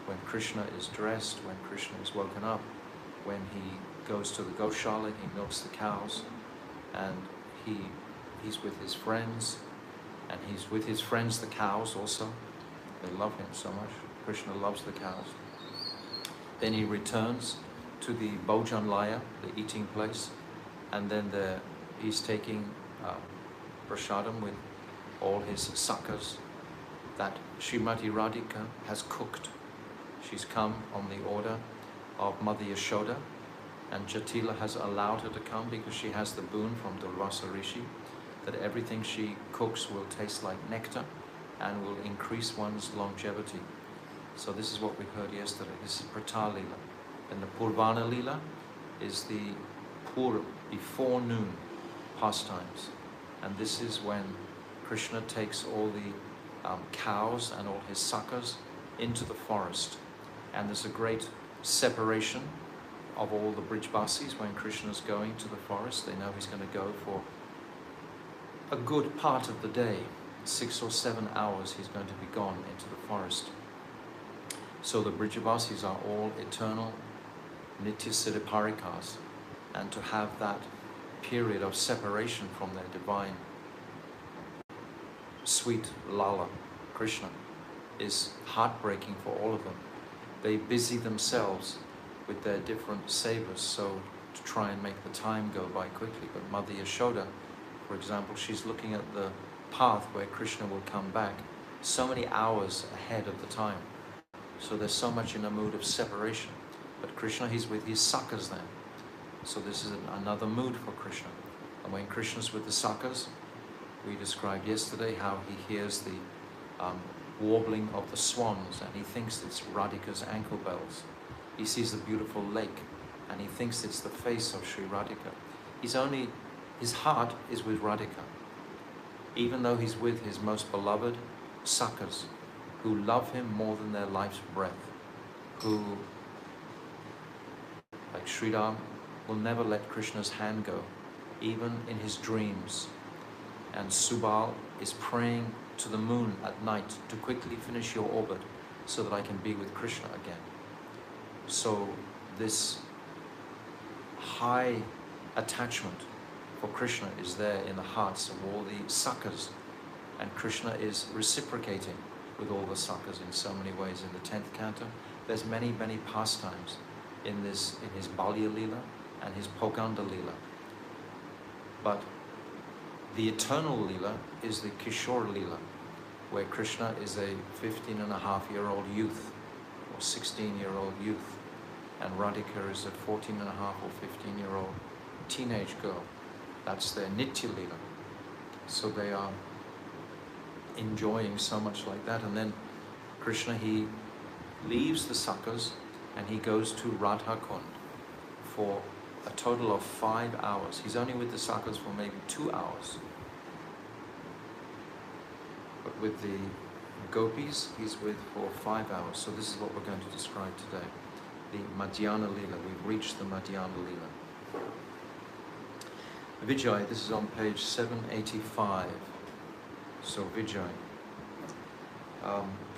when Krishna is dressed, when Krishna is woken up, when he goes to the Goshala, he milks the cows, and he's with his friends, and he's with his friends the cows also. They love him so much. Krishna loves the cows. Then he returns to the Bhojanlaya, the eating place, and then he's taking prasadam with all his sakas that Srimati Radhika has cooked. She's come on the order of Mother Yashoda, and Jatila has allowed her to come because she has the boon from Durvasa Rishi that everything she cooks will taste like nectar and will increase one's longevity. So this is what we heard yesterday. This is Prata-lila. And the Purvana-lila is the before noon pastimes. And this is when Krishna takes all the cows and all his sakas into the forest. And there's a great separation of all the Brijbasis when Krishna's going to the forest. They know he's going to go for a good part of the day. 6 or 7 hours he's going to be gone into the forest. So the Brijbasis are all eternal Nitya Siddhiparikas, and to have that period of separation from their divine sweet Lala, Krishna, is heartbreaking for all of them. They busy themselves with their different sevas, so to try and make the time go by quickly. But Mother Yashoda, for example, she's looking at the path where Krishna will come back so many hours ahead of the time. So there's so much in a mood of separation. But Krishna, he's with his sakas then. So this is another mood for Krishna. And when Krishna's with the sakas, we described yesterday how he hears the warbling of the swans, and he thinks it's Radhika's ankle bells. He sees the beautiful lake, and he thinks it's the face of Sri Radhika. His heart is with Radhika, even though he's with his most beloved sakas, who love him more than their life's breath, who, like Sridham, will never let Krishna's hand go, even in his dreams. And Subal is praying to the moon at night to quickly finish your orbit so that I can be with Krishna again. So this high attachment for Krishna is there in the hearts of all the sakas, and Krishna is reciprocating with all the sakas in so many ways. In the 10th canto, there's many, many pastimes in his Balya-lila and his Poganda-lila. But the eternal lila is the Kishore-lila, where Krishna is a 15-and-a-half-year-old youth or 16-year-old youth, and Radhika is a 14-and-a-half or 15-year-old teenage girl. That's their Nitya-lila. So they are enjoying so much like that. And then Krishna, he leaves the sakas and he goes to Radha Kund for a total of 5 hours. He's only with the sakas for maybe 2 hours. But with the gopis, he's with for 5 hours. So this is what we're going to describe today. The Madhyana-lila. We've reached the Madhyana-lila. Vijay, this is on page 785. So Vijay,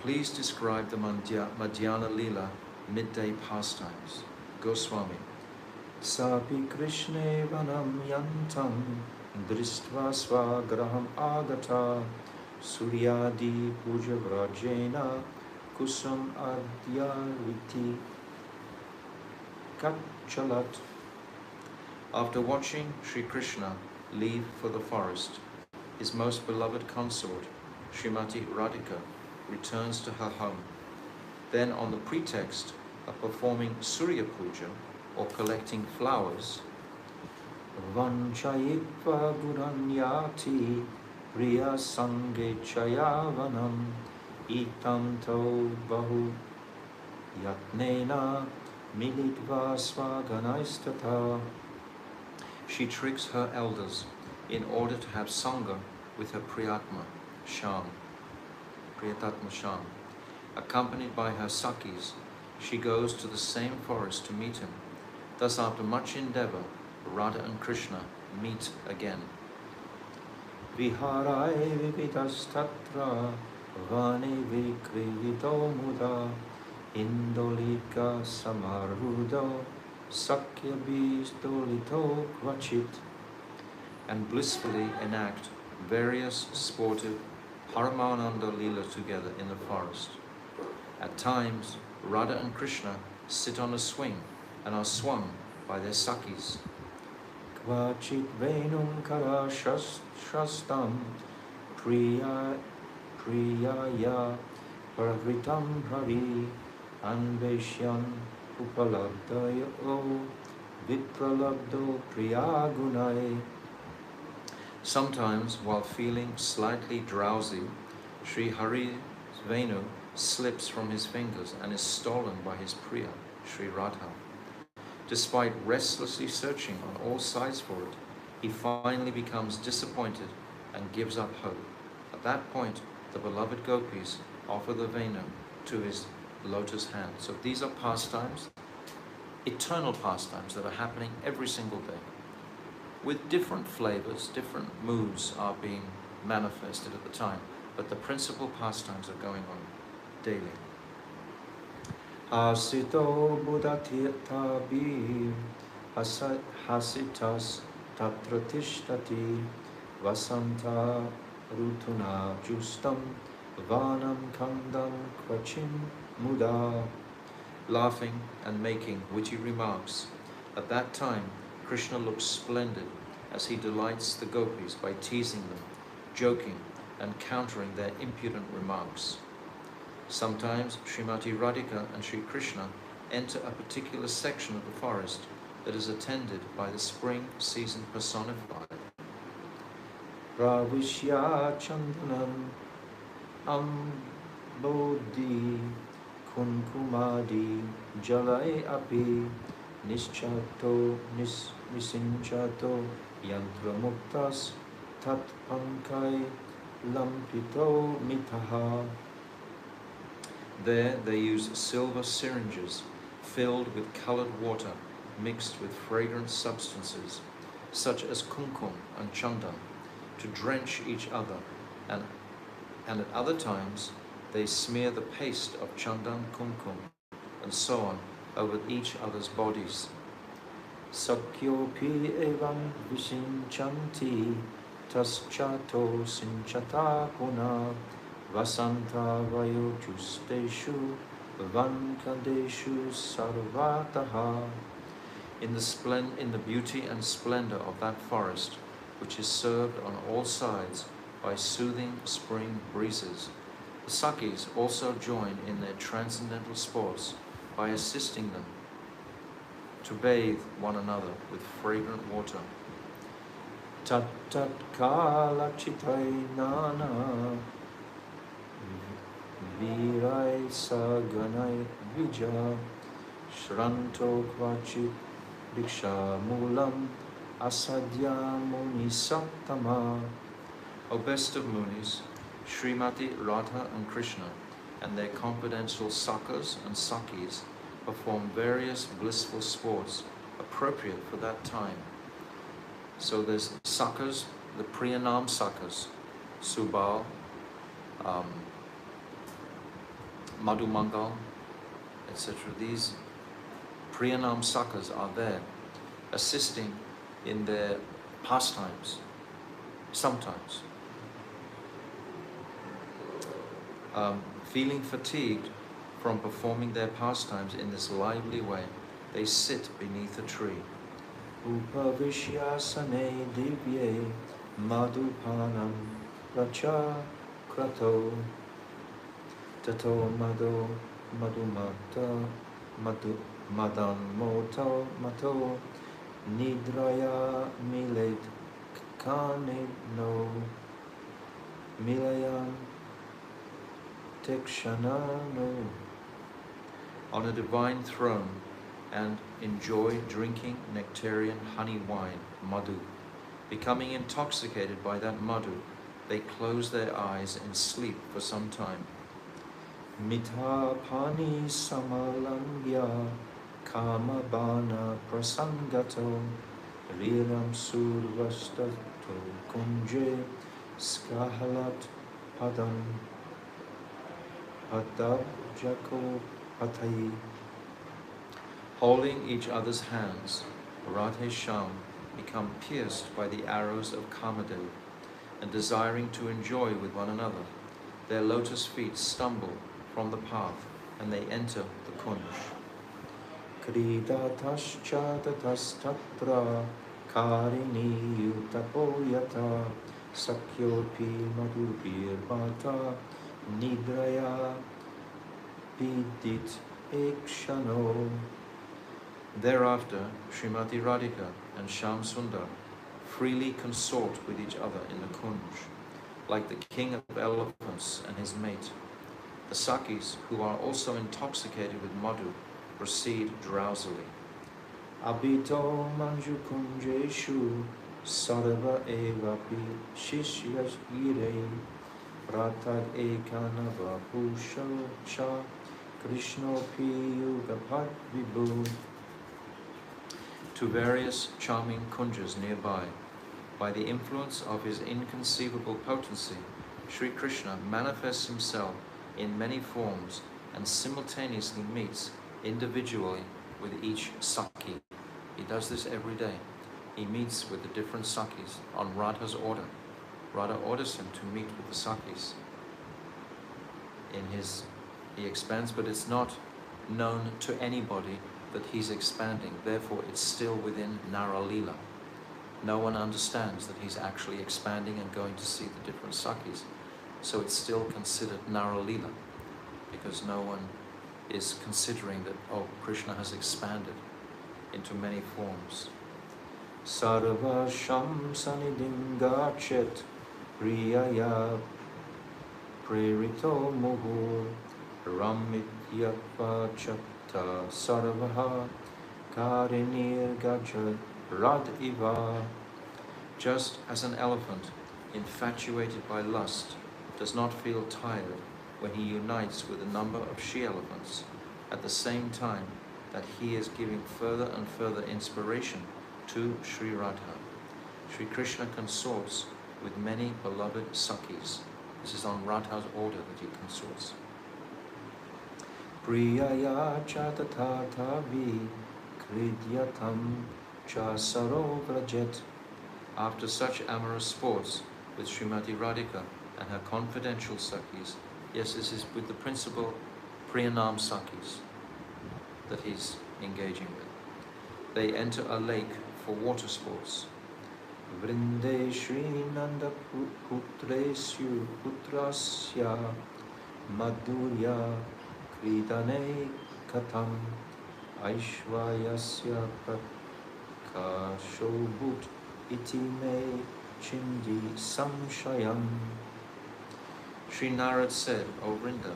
please describe the Madhyana-lila midday pastimes. Goswami. Sapi Krishne vanam yantam dristva svagraham agata suryadi puja vrajena kusam adyariti kachalat. After watching Sri Krishna leave for the forest, his most beloved consort, Srimati Radhika, returns to her home. Then, on the pretext of performing Surya Puja, or collecting flowers, Vanchayitva guranyati priya sange chayavanam itam to bahu yatnena militva svaganaistata. She tricks her elders in order to have Sangha with her Priyatma, Sham, Priyatatma Sham. Accompanied by her Sakis, she goes to the same forest to meet him. Thus, after much endeavor, Radha and Krishna meet again. Viharai vividastatra vani vikriyito muda indolika samarudo sakyabhistolito kvachit. And blissfully enact various sportive Paramananda Lila together in the forest. At times, Radha and Krishna sit on a swing and are swung by their Sakis. Kvachit venum kara shastam priyaya paragritam hari anveshyan upalabdayo vipralabdo priyagunai. Sometimes, while feeling slightly drowsy, Sri Hari's Venu slips from his fingers and is stolen by his Priya, Sri Radha. Despite restlessly searching on all sides for it, he finally becomes disappointed and gives up hope. At that point, the beloved gopis offer the Venu to his lotus hand. So these are pastimes, eternal pastimes that are happening every single day. With different flavors, different moods are being manifested at the time, but the principal pastimes are going on daily. Hasito buddhatirthabhi hasitas tatratishtati vasanta rutuna justam vanam kandam kvachim muda. Laughing and making witty remarks. At that time, Krishna looks splendid as he delights the gopis by teasing them, joking and countering their impudent remarks. Sometimes Srimati Radhika and Sri Krishna enter a particular section of the forest that is attended by the spring season personified. Ravishya chandanam ambodhi kunkumadi jalai api nischato nisinchato yantramuktas tat pankai lampito mitaha. There they use silver syringes filled with colored water mixed with fragrant substances such as kumkum and chandan to drench each other, and at other times they smear the paste of chandan, kumkum and so on over each other's bodies. Sakyopi evam visinchanti taschato sinchata puna vasanta vayojusteshu vankadeshu sarvataha. In the beauty and splendor of that forest, which is served on all sides by soothing spring breezes, the Sakis also join in their transcendental sports by assisting them to bathe one another with fragrant water. Tat tat kala chitai nana virai saganai vija shranto kvachit diksha mulam asadya muni sattama. O best of Munis, Srimati Radha and Krishna and their confidential Sakas and Sakis perform various blissful sports appropriate for that time. So there's Sakas, the Priyanam Sakas, Subal, Madhumangal, etc. These Priyanam Sakas are there assisting in their pastimes, sometimes. Feeling fatigued from performing their pastimes in this lively way, they sit beneath a tree. Upavishyasane divye madhupanam racha krato tato madhumata madan moto mato nidraya milet kane no milayan tekshana no. on a divine throne and enjoy drinking nectarian honey wine, madhu. Becoming intoxicated by that madhu, they close their eyes in sleep for some time. Mitha pani samalangya kama bana prasangato riram survastato kunje skahalat padam padabjako patai. Holding each other's hands, Radhe Shyam become pierced by the arrows of Kamadev, and desiring to enjoy with one another, their lotus feet stumble from the path and they enter the kunj. Kridatascha tatastatra karini utapoyata sakyopi madhubhirbhata nidraya vidit ekshano. Thereafter, Srimati Radhika and Shyam Sundar freely consort with each other in the kunj, like the king of elephants and his mate. The Sakis, who are also intoxicated with madhu, proceed drowsily. Abhito manju kunjeshu sarva evapi shishyas gire pratag ekanava pusha cha krishno piyugapad vibhu. To various charming kunjas nearby, by the influence of his inconceivable potency, Sri Krishna manifests himself in many forms and simultaneously meets individually with each Saki. He does this every day. He meets with the different Sakis on Radha's order. Radha orders him to meet with the Sakis. He expands, but it's not known to anybody that he's expanding. Therefore, it's still within Nara-lila. No one understands that he's actually expanding and going to see the different Sakis. So it's still considered Nara-lila, because no one is considering that, oh, Krishna has expanded into many forms. Sarva sham sanidim gachet priyaya prerito muhur ramityatva chatta sarvaha karinir gachet rad iva. Just as an elephant, infatuated by lust, does not feel tired when he unites with a number of she-elephants, at the same time that he is giving further and further inspiration to Sri Radha. Sri Krishna consorts with many beloved Sakis. This is on Radha's order that he consorts. Priyaya cha tatatavi kridyatam cha sarobrajet. After such amorous sports with Srimati Radhika and her confidential Sakis, yes, this is with the principal Priyanam Sakis that he's engaging with, they enter a lake for water sports. Vrinde Shri Nanda Putresyu Putrasya Madhurya Kridane Katam Aishvayasya Prakashobhut Iti Me Chindi Samshayam. Sri Narad said, O Vrinda,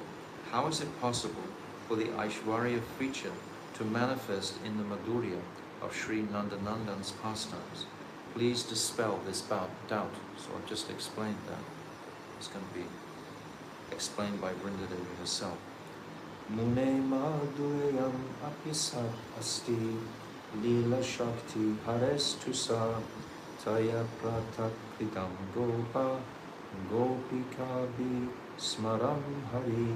how is it possible for the Aishwarya feature to manifest in the Madhurya of Sri Nandanandan's pastimes? Please dispel this doubt. So I've just explained that. It's going to be explained by Vrinda Devi herself. Mune Madhurayam Apisat Asti Lila Shakti Harestusa Taya Pratakritam Gopa Gopikabi Smaram Hari.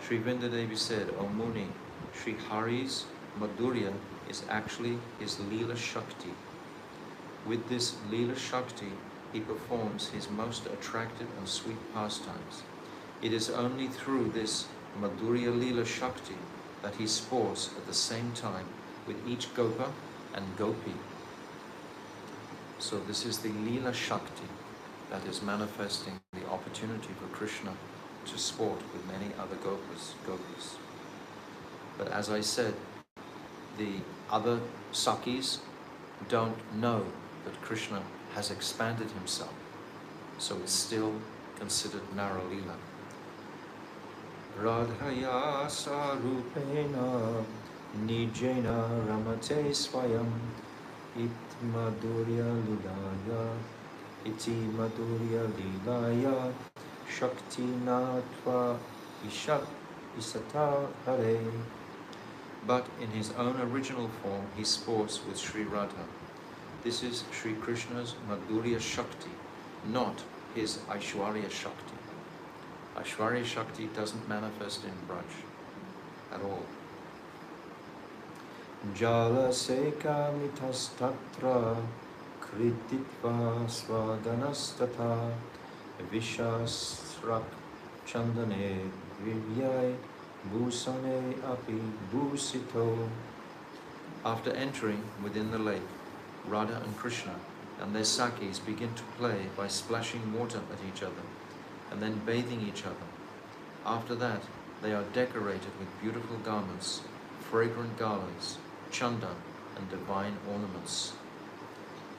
Sri Vrinda Devi said, O Muni, Sri Hari's Madhurya is actually his Leela Shakti. With this Leela Shakti, he performs his most attractive and sweet pastimes. It is only through this Madhurya Leela Shakti that he sports at the same time with each Gopa and Gopi. So this is the Leela Shakti that is manifesting the opportunity for Krishna to sport with many other gopis. But as I said, the other Sakis don't know that Krishna has expanded himself, so it's still considered Nara-lila. Radhaya sarupena nijena ramate swayam it madhurya lilaya iti madhurya lilaya shakti natva ishat isata hare. But in his own original form he sports with Sri Radha. This is Sri Krishna's Madhurya Shakti, not his Aishwarya Shakti. Aishwarya Shakti doesn't manifest in Braj at all. Jala seka mitastatra krititva swaganastata vishasrak chandane vivyai bhusane api bhusito. After entering within the lake, Radha and Krishna and their Sakis begin to play by splashing water at each other and then bathing each other. After that, they are decorated with beautiful garments, fragrant garlands, chanda, and divine ornaments.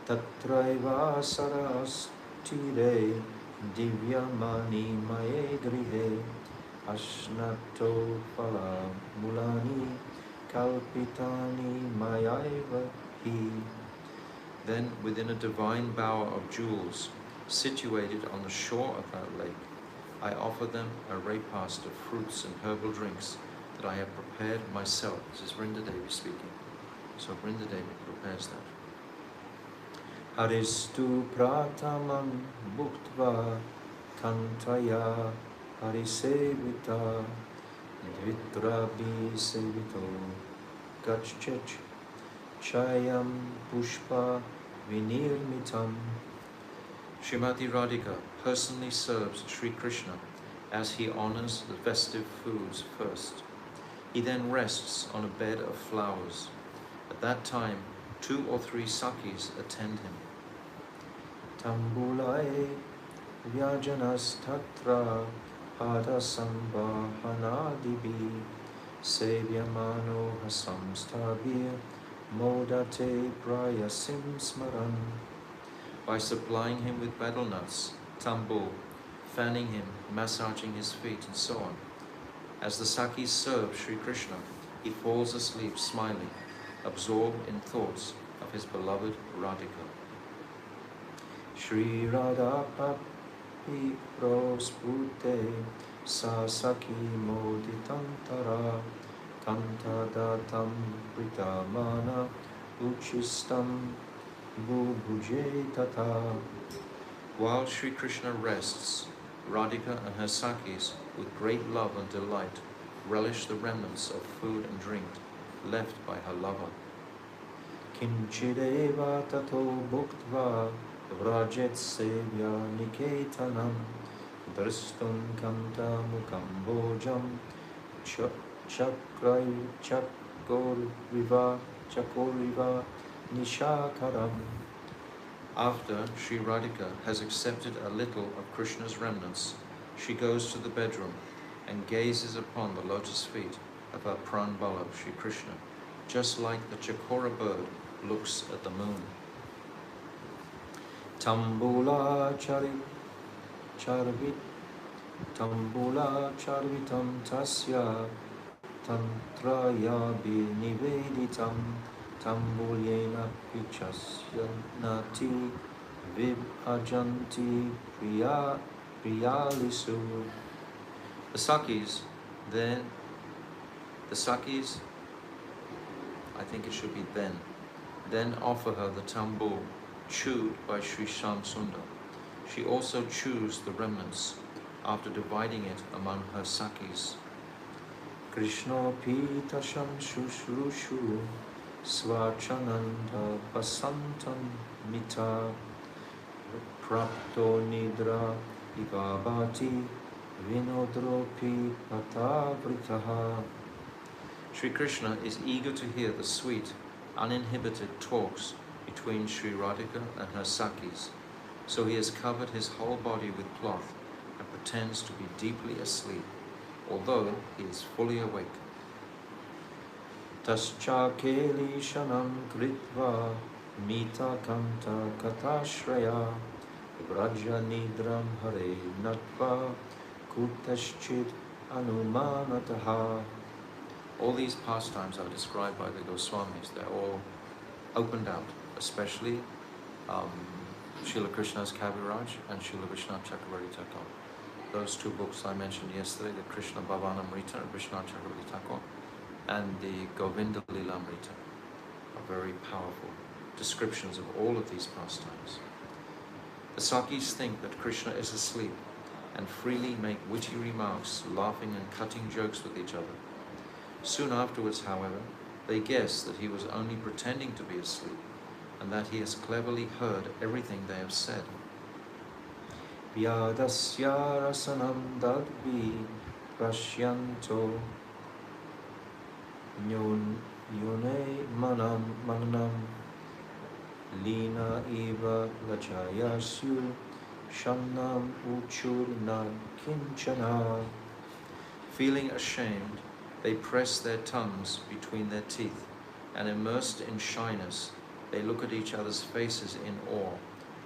Tatraiva saras tire divyamani mae grihe ashnato phala mulani kalpitani mayaiva hi. Then, within a divine bower of jewels, situated on the shore of that lake, I offer them a repast of fruits and herbal drinks that I have prepared myself. This is Vrinda Devi speaking. So Vrinda Devi prepares that. Haristu pratamam bhuktva kantaya harisevita dvitrabi sevito gachchech chayam pushpa vinirmitam. Srimati Radhika personally serves Sri Krishna as he honors the festive foods first. He then rests on a bed of flowers. At that time, 2 or 3 Sakis attend him. Tambulae vyajanas tatra padasambhahanadibi sevyamano hasamstabhir modate prayasim smaran. By supplying him with betel nuts, tambul, fanning him, massaging his feet, and so on. As the Sakis serve Sri Krishna, he falls asleep smiling, absorbed in thoughts of his beloved Radhika. Shri Radha papi prospute sa saki moditantara kantadatam pritamana uchistam bubhuje tata. While Sri Krishna rests, Radhika and her Sakis, with great love and delight, relish the remnants of food and drink left by her lover. Kinchideva tato bhuktva vrajet sevya niketanam drastum kanta mukam bojam chakoriva nishakaram. After Sri Radhika has accepted a little of Krishna's remnants, she goes to the bedroom and gazes upon the lotus feet of her Pran Bala, Sri Krishna, just like the Chakora bird looks at the moon. Tambula charvitam tasya tantraya biniveditam tambulyena pichasya nati vibhajanti priyalisu. The Sakis, I think it should be then offer her the tambul chewed by Sri Shyam Sundar. She also chews the remnants after dividing it among her Sakis. Krishna pitasham shushrushu swachananda basantam mita prapto nidra ivabhati vinodropi patavritaha. Sri Krishna is eager to hear the sweet, uninhibited talks between Sri Radhika and her Sakis, so he has covered his whole body with cloth and pretends to be deeply asleep, although he is fully awake. Tascha keli shanam kritva mita kanta katashraya vraja nidram hare natva kutaschit anumanataha. All these pastimes are described by the Goswamis. They're all opened out, especially Srila Krishna's Kaviraj and Srila Vishnu Chakravarti Thakur. Those two books I mentioned yesterday, the Krishna Bhavanamrita and Vishnu Chakravarti Thakur, and the Govinda Lilamrita, are very powerful descriptions of all of these pastimes. The Sakis think that Krishna is asleep and freely make witty remarks, laughing and cutting jokes with each other. Soon afterwards, however, they guess that he was only pretending to be asleep and that he has cleverly heard everything they have said. Vyadasya rasanam dadvi prashyanto yone manam lina eva lachayasyu shamnam uchurna kinchana. Feeling ashamed, they press their tongues between their teeth, and immersed in shyness, they look at each other's faces in awe,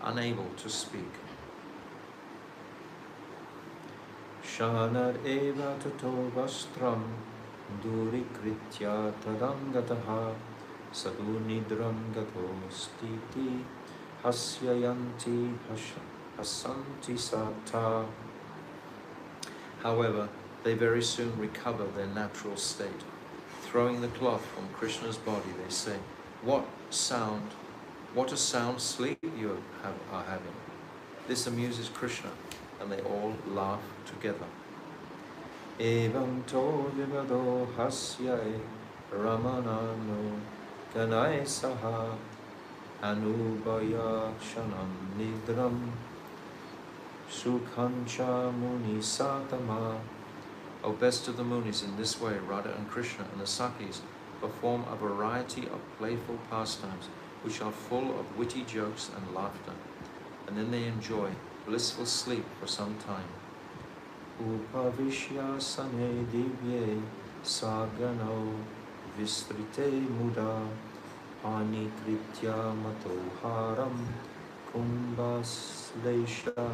unable to speak. Shanad eva tato vastram durikritya tadangataha sadhu nidram gato stiti hasyayanti hasanti sata. However, they very soon recover their natural state. Throwing the cloth from Krishna's body, they say, what a sound sleep you are having. This amuses Krishna, and they all laugh together. Evam to vivado hasyae ramanano kanai saha anubaya shanam nidram sukhancha muni satama. O best of the Munis, in this way Radha and Krishna and the Sakis perform a variety of playful pastimes which are full of witty jokes and laughter, and then they enjoy blissful sleep for some time. Upavishya sane divye sagano vistrite muda panikritya matoharam kumbhaslesha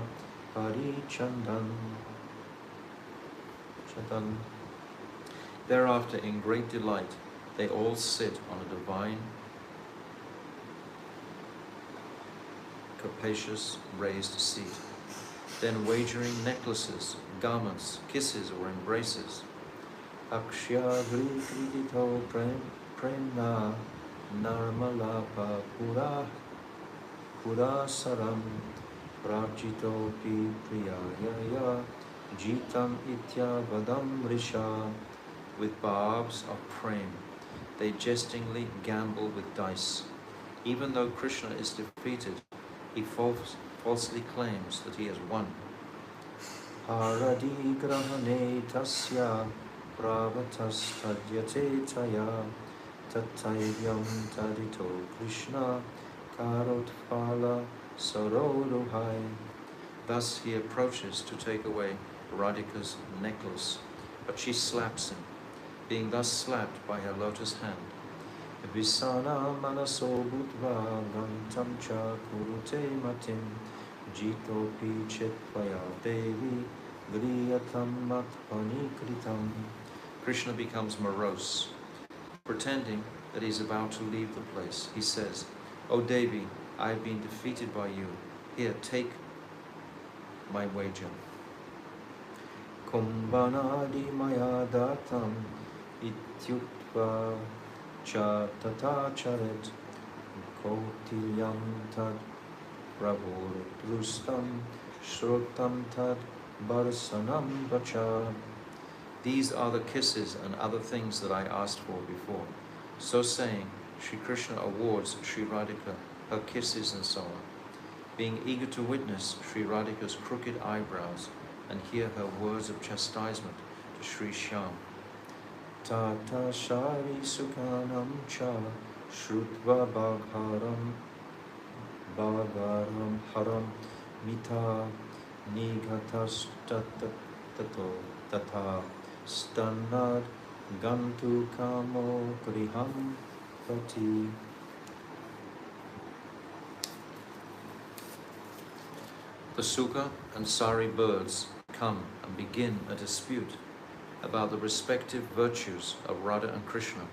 parichandan. Thereafter, in great delight, they all sit on a divine, capacious, raised seat. Then wagering necklaces, garments, kisses or embraces. Akshya vrikritito premna narmalapa purasaram prajito pi priyaya jitam itya vadam risha. With barbs of prem, they jestingly gamble with dice. Even though Krishna is defeated, he falsely claims that he has won. Haradi grahane tasya pravatas tadyate taya tataivyam tadito Krishna karot phala saroruhai. Thus he approaches to take away Radhika's necklace, but she slaps him. Being thus slapped by her lotus hand, Visana manaso bhutva gantam cha kurute matim jito pi chetvaya devi griyatam matpani kritam. Krishna becomes morose. Pretending that he is about to leave the place, he says, O Devi, I have been defeated by you. Here, take my wager. Kumbhanadi maya datam ityutva cha tata charet kotilyam tad prabhurutrustam shrutam tad barsanam vacha. These are the kisses and other things that I asked for before. So saying, Sri Krishna awards Sri Radhika her kisses and so on, being eager to witness Sri Radhika's crooked eyebrows and hear her words of chastisement to Sri Shyam. Tata shari sukhanam cha shrutva bhagaram haram mita nigatas tata stannad gantu kamo griham pati. The Sukha and Sari birds come and begin a dispute. about the respective virtues of Radha and Krishna.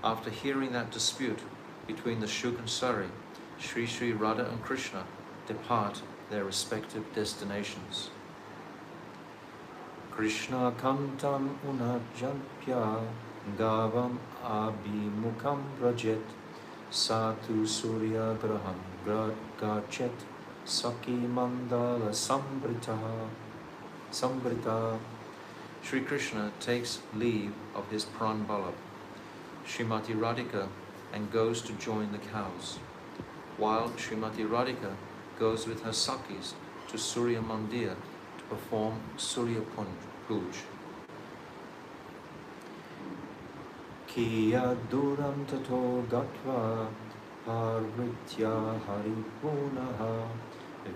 After hearing that dispute between the Shuk and Sari, Sri Radha and Krishna depart their respective destinations. Krishna kantam unajapya gavam abhimukham vrajet satu surya graham gachet saki mandala sambrita. Sri Krishna takes leave of his Pran Ballabh, Srimati Radhika, and goes to join the cows, while Srimati Radhika goes with her Sakis to Surya Mandir to perform Surya Puj. Kiya durantato gatva parvritya haripunaha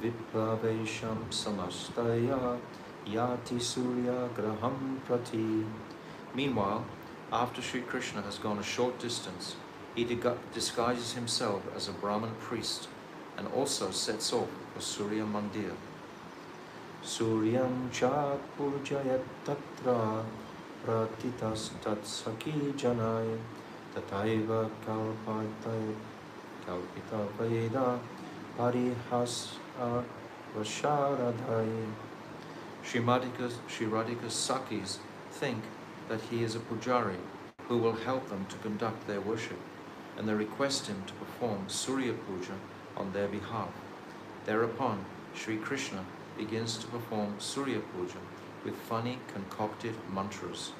viplavesham samastaya yati surya graham prati. Meanwhile, after Sri Krishna has gone a short distance, he disguises himself as a Brahmin priest and also sets off for Surya Mandir. Suryam chat purjayat tatra pratitas tat saki janai tataiva kalpita veda parihas vasharadhai. Sri Radhika's Sakis think that he is a pujari who will help them to conduct their worship, and they request him to perform Surya Puja on their behalf. Thereupon, Sri Krishna begins to perform Surya Puja with funny concocted mantras.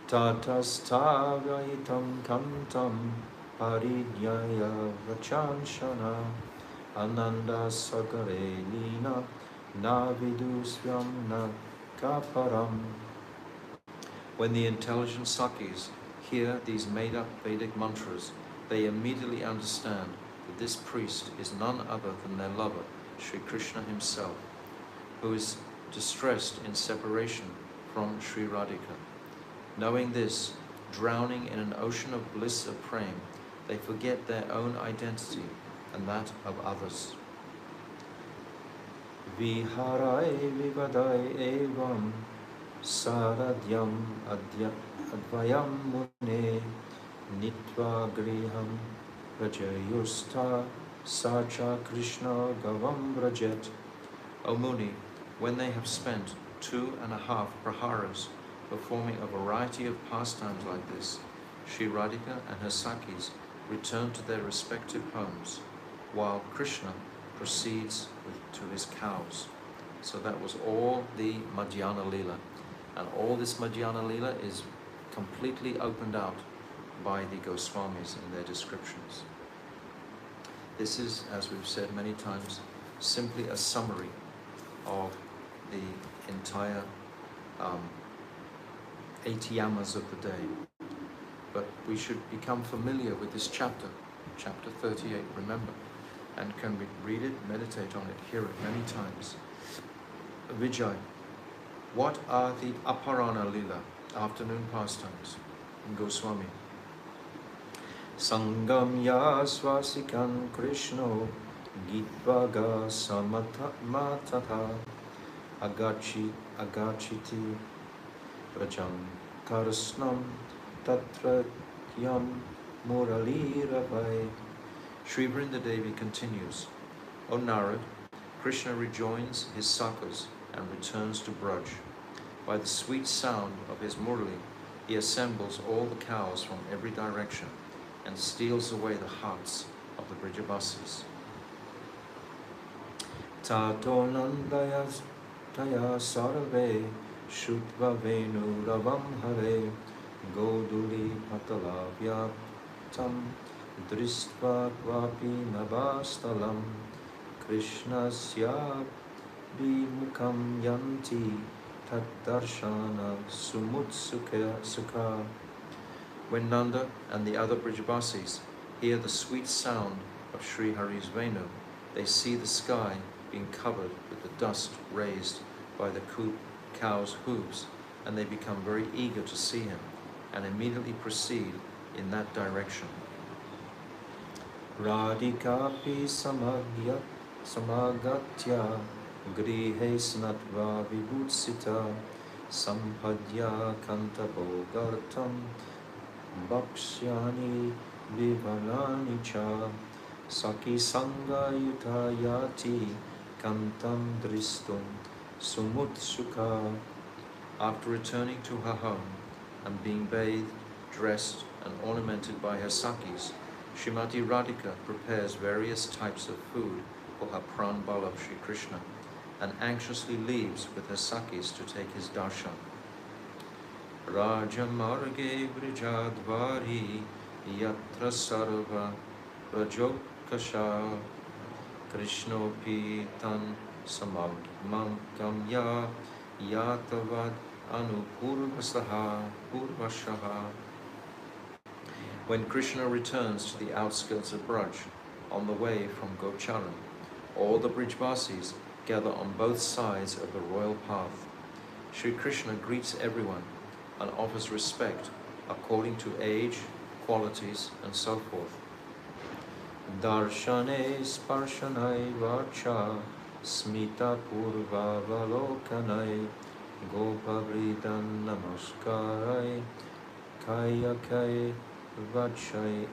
Tatastagaitam kantam parijaya vachanshana ananda sagare lina navidusvyam na kaparam. When the intelligent Sakis hear these made-up Vedic mantras, they immediately understand that this priest is none other than their lover, Sri Krishna himself, who is distressed in separation from Sri Radhika. Knowing this, drowning in an ocean of bliss of prema, they forget their own identity and that of others. Viharai vivadai evam saradyam advayam mune nitva griham rajayusta sacha Krishna gavam vrajet. O Muni, when they have spent 2.5 praharas performing a variety of pastimes like this, Sri Radhika and her Sakis return to their respective homes, while Krishna proceeds to his cows. So that was all the Mukhya-sambhoga, and all this Mukhya-sambhoga is completely opened out by the Goswamis in their descriptions. This is, as we've said many times, simply a summary of the entire 80 yamas of the day. But we should become familiar with this chapter, chapter 38, remember, and can read it, meditate on it, hear it many times. Vijay, what are the Aparana-lila, afternoon pastimes, in Goswami? Sangam yasvasikan Krishno gitvaga samatha agachiti prajam karasnam tatra yam muraliravai. Sri Vrindadevi continues, O Narad, Krishna rejoins his sakas and returns to Braj. By the sweet sound of his murali, he assembles all the cows from every direction and steals away the hearts of the Brijabasis. Tato nandaya taya sarve shutva venu ravam hare goduli patalavya tam dristva kvapi navastalam krishnasya vimukham yanti tat darshana sukha. When Nanda and the other Brijabasis hear the sweet sound of Sri Hari's Venu, they see the sky being covered with the dust raised by the cow's hooves, and they become very eager to see him and immediately proceed in that direction. Radhikapi samagatya grihe snatva vibhutsita Sampadya Kantabogartam Bhakshyani Vivalani Cha Saki Sangha Yutayati Kantam Dristum Sumutsuka. After returning to her home and being bathed, dressed and ornamented by her sakis, Srimati Radhika prepares various types of food for her pran Ballabh Sri Krishna and anxiously leaves with her sakis to take his darshan. Raja Marge Vrijadvari Yatra Sarva Rajokasha Krishnopi Tan Samagmamkamya Yatavad Anupurvasaha Purvashaha. When Krishna returns to the outskirts of Braj, on the way from Gocharan, all the Brijvasis gather on both sides of the royal path. Sri Krishna greets everyone and offers respect according to age, qualities, and so forth. Darshane sparshanai vacha smita purva valokanai gopavridan namaskarai kayakai vachai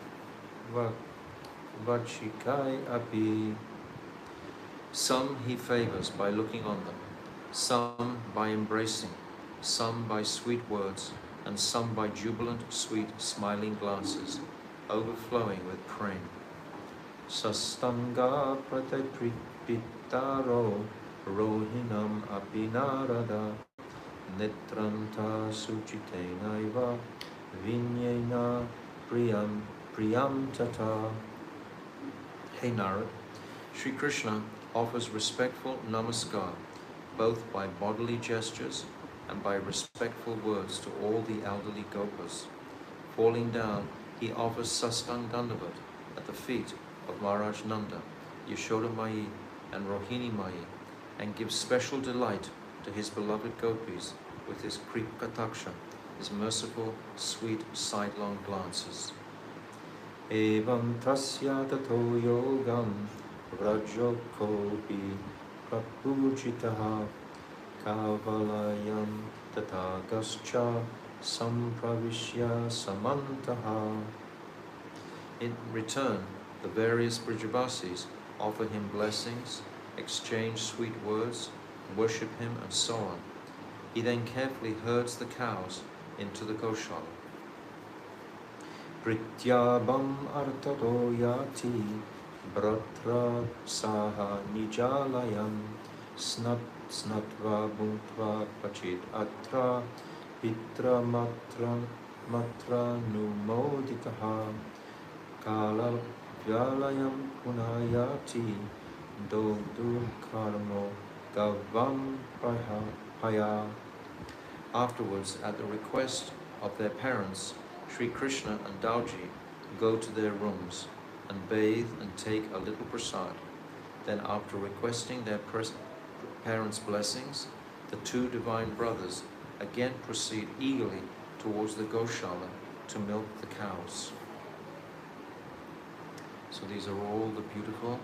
vachikai api. Some he favors by looking on them, some by embracing, some by sweet words, and some by jubilant, sweet, smiling glances, overflowing with prema. Sastanga pratipitaro rohinam apinarada netranta suchitenaiva vinyena priyam tata. Hey Narad, Sri Krishna offers respectful namaskar both by bodily gestures and by respectful words to all the elderly gopas. Falling down, he offers sastang dandavat at the feet of Maharaj Nanda, Yashoda Mai, and Rohini Mai, and gives special delight to his beloved gopis with his kripkataksha, his merciful, sweet, sidelong glances. Evam tasya tato yogam vrajokopi prapujitaha kavalayam tatagascha sampravishya samantaha. In return, the various Brijavasis offer him blessings, exchange sweet words, worship him, and so on. He then carefully herds the cows into the Goshala. Prityabam artato yati bratra saha nijalayam snatva bhuntva pachit atra pitra matra numoditaha kala vyalayam punayati dodu karmo gavam paya. Afterwards, at the request of their parents, Sri Krishna and Dauji go to their rooms and bathe and take a little prasad. Then, after requesting their parents' blessings, the two divine brothers again proceed eagerly towards the Goshala to milk the cows. So these are all the beautiful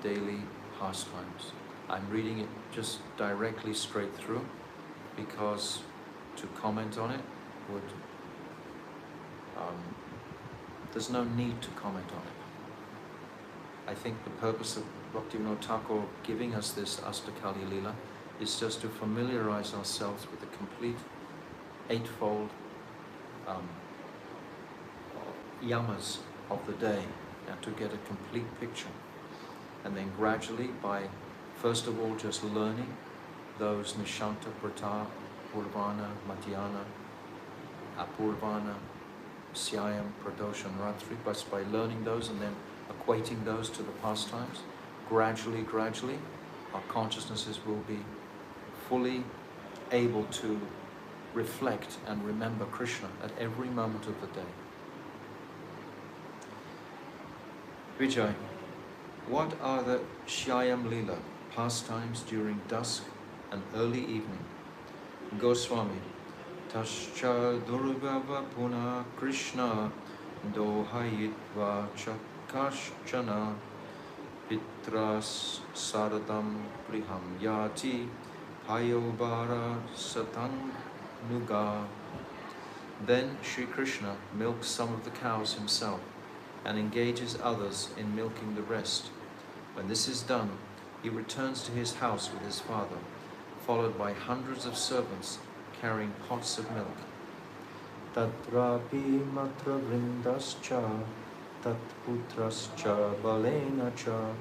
daily pastimes. I'm reading it just directly straight through because to comment on it would there's no need to comment on it. I think the purpose of Bhaktivinoda Thakur giving us this Asta-kaliya-lila is just to familiarize ourselves with the complete eightfold yamas of the day and to get a complete picture. And then gradually, by first of all just learning those Nishanta, Prata, Purvana, Madhyana, Apurvana, Syayam, Pradosh and Ratri, but by learning those and then equating those to the pastimes, gradually, our consciousnesses will be fully able to reflect and remember Krishna at every moment of the day. Vijay, what are the Shyam Lila, pastimes during dusk and early evening? Goswami, Tascha Durgava Puna Krishna Dohayitva Chakaschana Pitras Saradam Priham Yati Payobara Satang Nuga. Then Sri Krishna milks some of the cows himself and engages others in milking the rest. When this is done, he returns to his house with his father, followed by hundreds of servants carrying pots of milk. Tatrapi matra vrindascha tatputrascha balena cha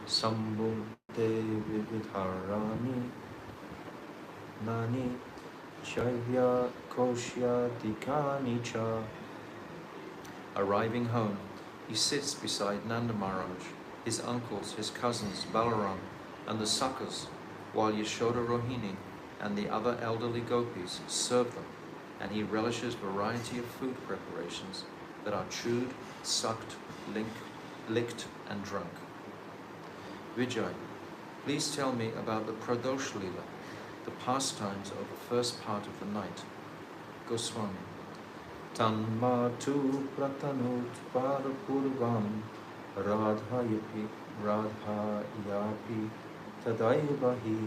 sambhunte vividharani nani chaivya koshya dikani cha. Arriving home, he sits beside Nanda Maharaj, his uncles, his cousins, Balaram, and the Sakas, while Yashoda Rohini and the other elderly gopis serve them, and he relishes variety of food preparations that are chewed, sucked, licked, and drunk. Vijay, please tell me about the Pradosh-lila, the pastimes of the first part of the night. Goswami. Tanmatu pratanut parapurvam radhayapi tadaiva hi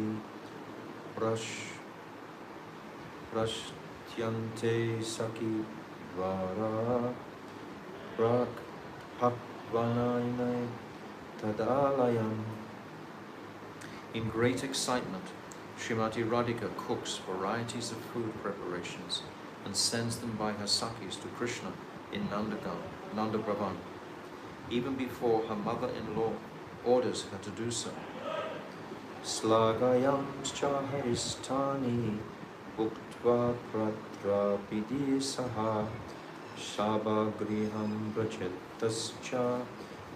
prashyante saki vara prak bhakvanainai tadalayam. In great excitement, Srimati Radhika cooks varieties of food preparations and sends them by her Sakis to Krishna in Nandagaon, even before her mother-in-law orders her to do so. Slagayam chaharistani uktva pratrapidi saha shabhagriham prachetascha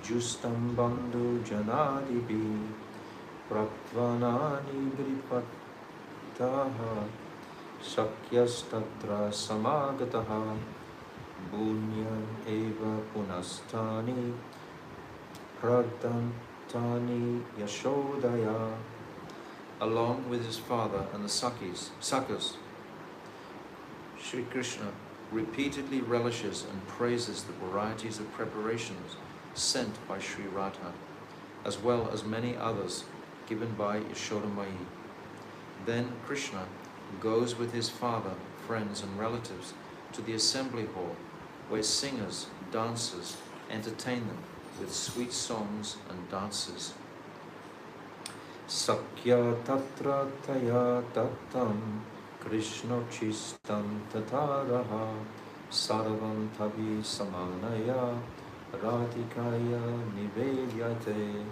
justam bandhu janadibi praktvanani gripataha Sakyastatra samagataha bunyan eva punastani pradantani yashodaya. Along with his father and the Sakas, Sri Krishna repeatedly relishes and praises the varieties of preparations sent by Sri Radha, as well as many others given by Yashoda Mai. Then Krishna goes with his father, friends and relatives to the assembly hall, where singers, dancers entertain them with sweet songs and dances. Sakya tatra taya tattam Krishna chistam tataraha sarvam tabi samanaya radhikaya nivedyate.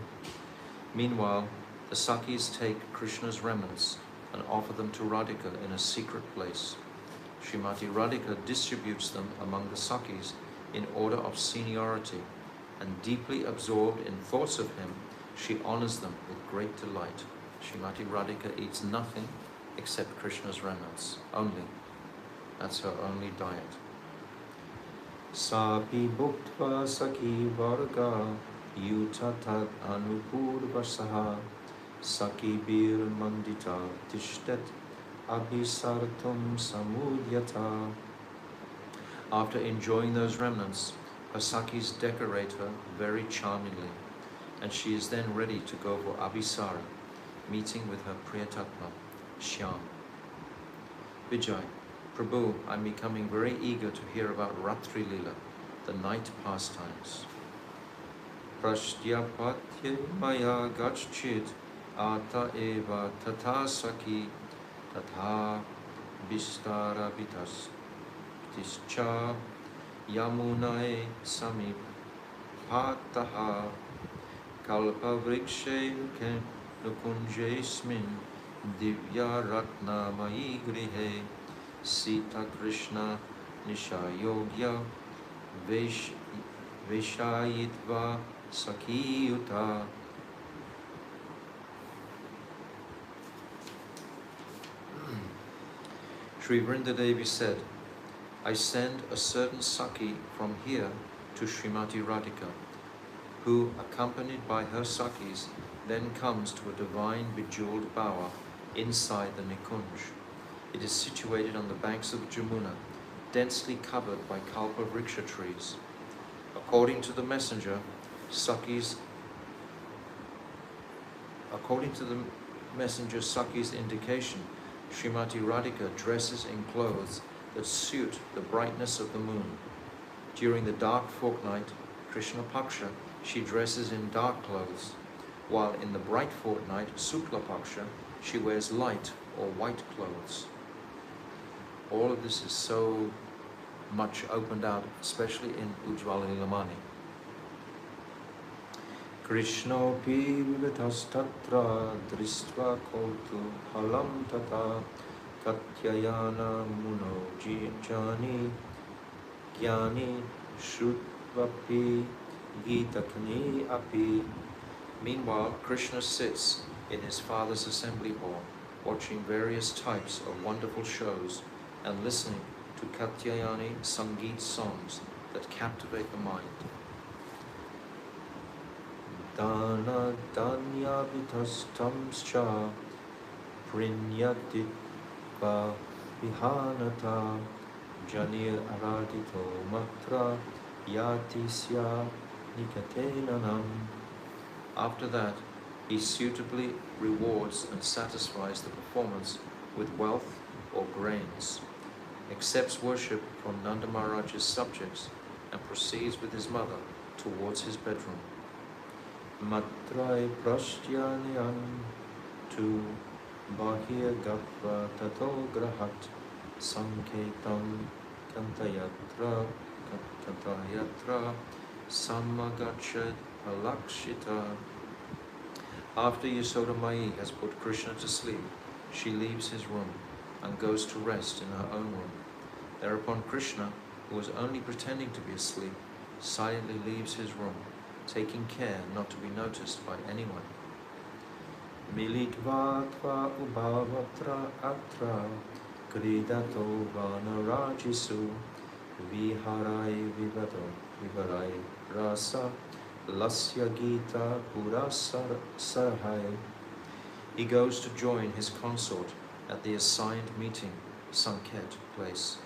Meanwhile, the Sakis take Krishna's remnants and offer them to Radhika in a secret place. Srimati Radhika distributes them among the Sakis in order of seniority, and deeply absorbed in thoughts of him, she honors them with great delight. Srimati Radhika eats nothing except Krishna's remnants, only. That's her only diet. Sapi bhuktva saki varga yutatat anupurvasaha Saki bir mandita tishtet abhisartum samudyata. After enjoying those remnants, her Sakis decorate her very charmingly, and she is then ready to go for Abhisara, meeting with her Priyatatma, Shyam. Vijay, Prabhu, I'm becoming very eager to hear about Ratri Lila, the night pastimes. Prashyapatye maya gachchit Ata eva tata saki tata bistara vitas tischa yamunai samipataha kalpa vrikshe nukunje smin divya ratna mai grihe sita krishna nishayogya veshayitva sakiyuta. Sri Vrindadevi said, I send a certain Saki from here to Srimati Radhika, who, accompanied by her Sakis, then comes to a divine bejeweled bower inside the Nikunj. It is situated on the banks of Jamuna, densely covered by kalpa vriksha trees. According to the messenger, messenger Saki's indication, Srimati Radhika dresses in clothes that suit the brightness of the moon. During the dark fortnight, Krishna Paksha, she dresses in dark clothes, while in the bright fortnight, Sukla Paksha, she wears light or white clothes. All of this is so much opened out, especially in Ujjvala Lilamani. Krishnopi vividhastatra dristva kotu halam tata katyayana muno jani gyani shrutvapi gitakni api. Meanwhile, Krishna sits in his father's assembly hall, watching various types of wonderful shows and listening to Katyayani Sangeet songs that captivate the mind. Dana danya vitastamscha prinyatitva vihanata janir aradito matra yatisya nikatenanam. After that, he suitably rewards and satisfies the performance with wealth or grains, accepts worship from Nanda Maharaj's subjects, and proceeds with his mother towards his bedroom. Matrai prashtyanyan tu bahir gatva tato grahat sanketam kantayatra samagachat alakshita. After Yasoda Mai has put Krishna to sleep, she leaves his room and goes to rest in her own room. Thereupon Krishna, who was only pretending to be asleep, silently leaves his room, taking care not to be noticed by anyone. Militva tva ubhavatra atra kridato vanarajisu viharai vivarai rasa lasya gita purasarhai. He goes to join his consort at the assigned meeting, Sanket place.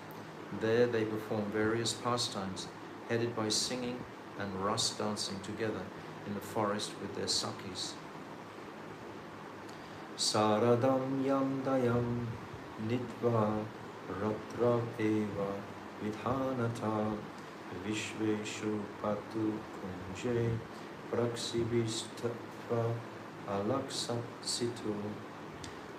There they perform various pastimes, headed by singing and ras dancing together in the forest with their sakis. Saradam yam dayam nitva ratra eva vidhanata vishveshu patu kunje praksivistatva alaksatsitu.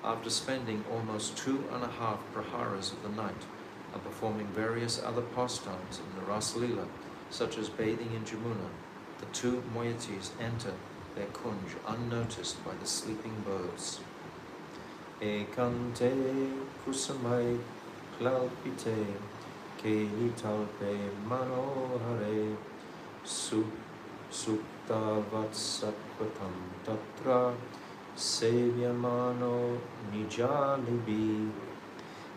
After spending almost 2.5 praharas of the night and performing various other pastimes in the Rasa-lila, such as bathing in Jamuna, the two moieties enter their kunj unnoticed by the sleeping birds. Ekante kusamai klalpite kelitalpe manohare sukta vatsatvatam tatra sevyamano nijalibi.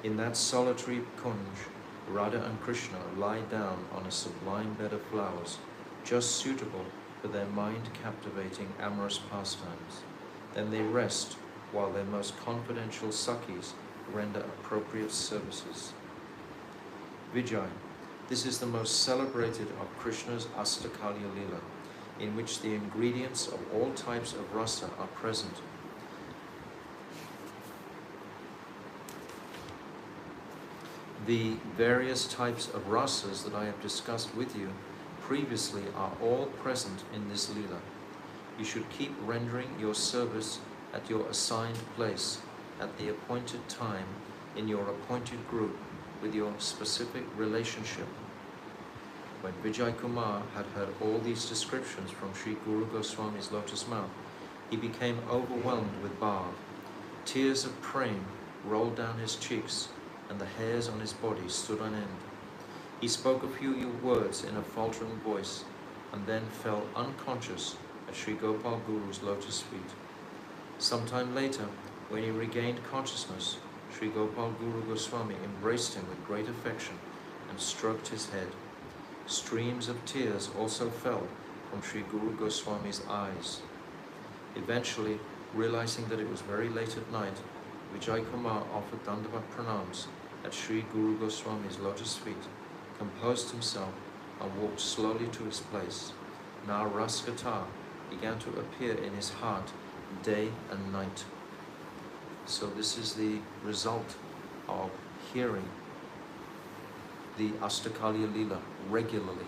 In that solitary kunj, Radha and Krishna lie down on a sublime bed of flowers, just suitable for their mind-captivating amorous pastimes. Then they rest while their most confidential Sakis render appropriate services. Vijay, this is the most celebrated of Krishna's Asta-kaliya-lila, in which the ingredients of all types of rasa are present. The various types of rasas that I have discussed with you previously are all present in this lila. You should keep rendering your service at your assigned place, at the appointed time, in your appointed group, with your specific relationship. When Vijay Kumar had heard all these descriptions from Sri Guru Goswami's lotus mouth, he became overwhelmed with bhav. Tears of prema rolled down his cheeks, and the hairs on his body stood on end. He spoke a few words in a faltering voice, and then fell unconscious at Sri Gopal Guru's lotus feet. Sometime later, when he regained consciousness, Sri Gopal Guru Goswami embraced him with great affection and stroked his head. Streams of tears also fell from Sri Guru Goswami's eyes. Eventually, realizing that it was very late at night, Vijay Kumar offered Dandavat pranams at Sri Guru Goswami's lotus feet, composed himself, and walked slowly to his place. Now Raskata began to appear in his heart day and night. So this is the result of hearing the Asta-kaliya-lila regularly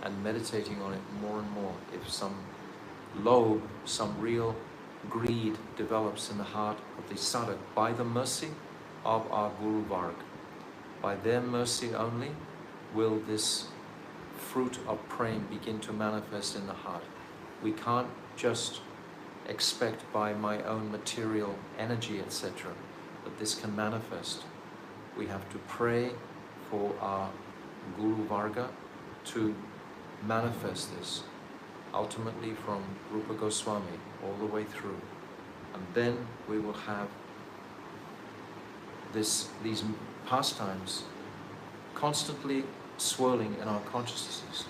and meditating on it more and more. If some lobe, some real greed develops in the heart of the sadhak by the mercy of our Guru Varg, by their mercy only will this fruit of praying begin to manifest in the heart. We can't just expect by my own material energy, etc., that this can manifest. We have to pray for our Guru Varga to manifest this, ultimately from Rupa Goswami all the way through. And then we will have these pastimes constantly swirling in our consciousnesses.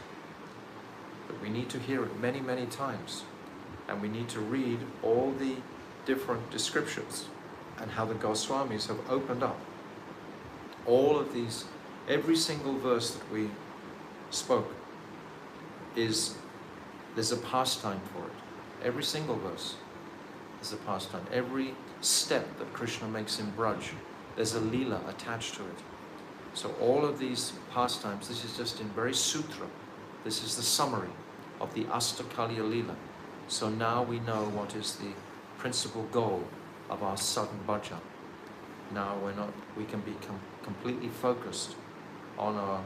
But we need to hear it many, many times. And we need to read all the different descriptions and how the Goswamis have opened up all of these. Every single verse that we spoke there's a pastime for it. Every single verse is a pastime. Every step that Krishna makes in Braj, there's a lila attached to it. So all of these pastimes, this is just in very sutra. This is the summary of the Asta-kaliya-lila. So now we know what is the principal goal of our sadhana bhajan. Now we can be completely focused on our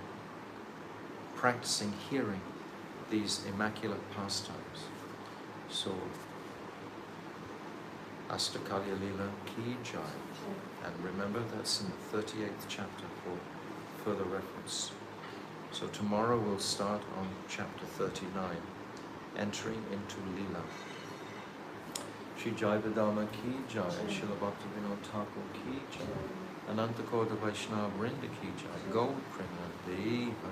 practicing hearing these immaculate pastimes. So, Asta-kaliya-lila ki jai. And remember, that's in the 38th chapter for further reference. So tomorrow we'll start on chapter 39, entering into Lila. Shri Jaiva Dharma ki jai, Srila Bhaktivinoda Thakur ki jai, Ananta Koda Vaishnava Vrinda ki jai, Gaur Prema Deva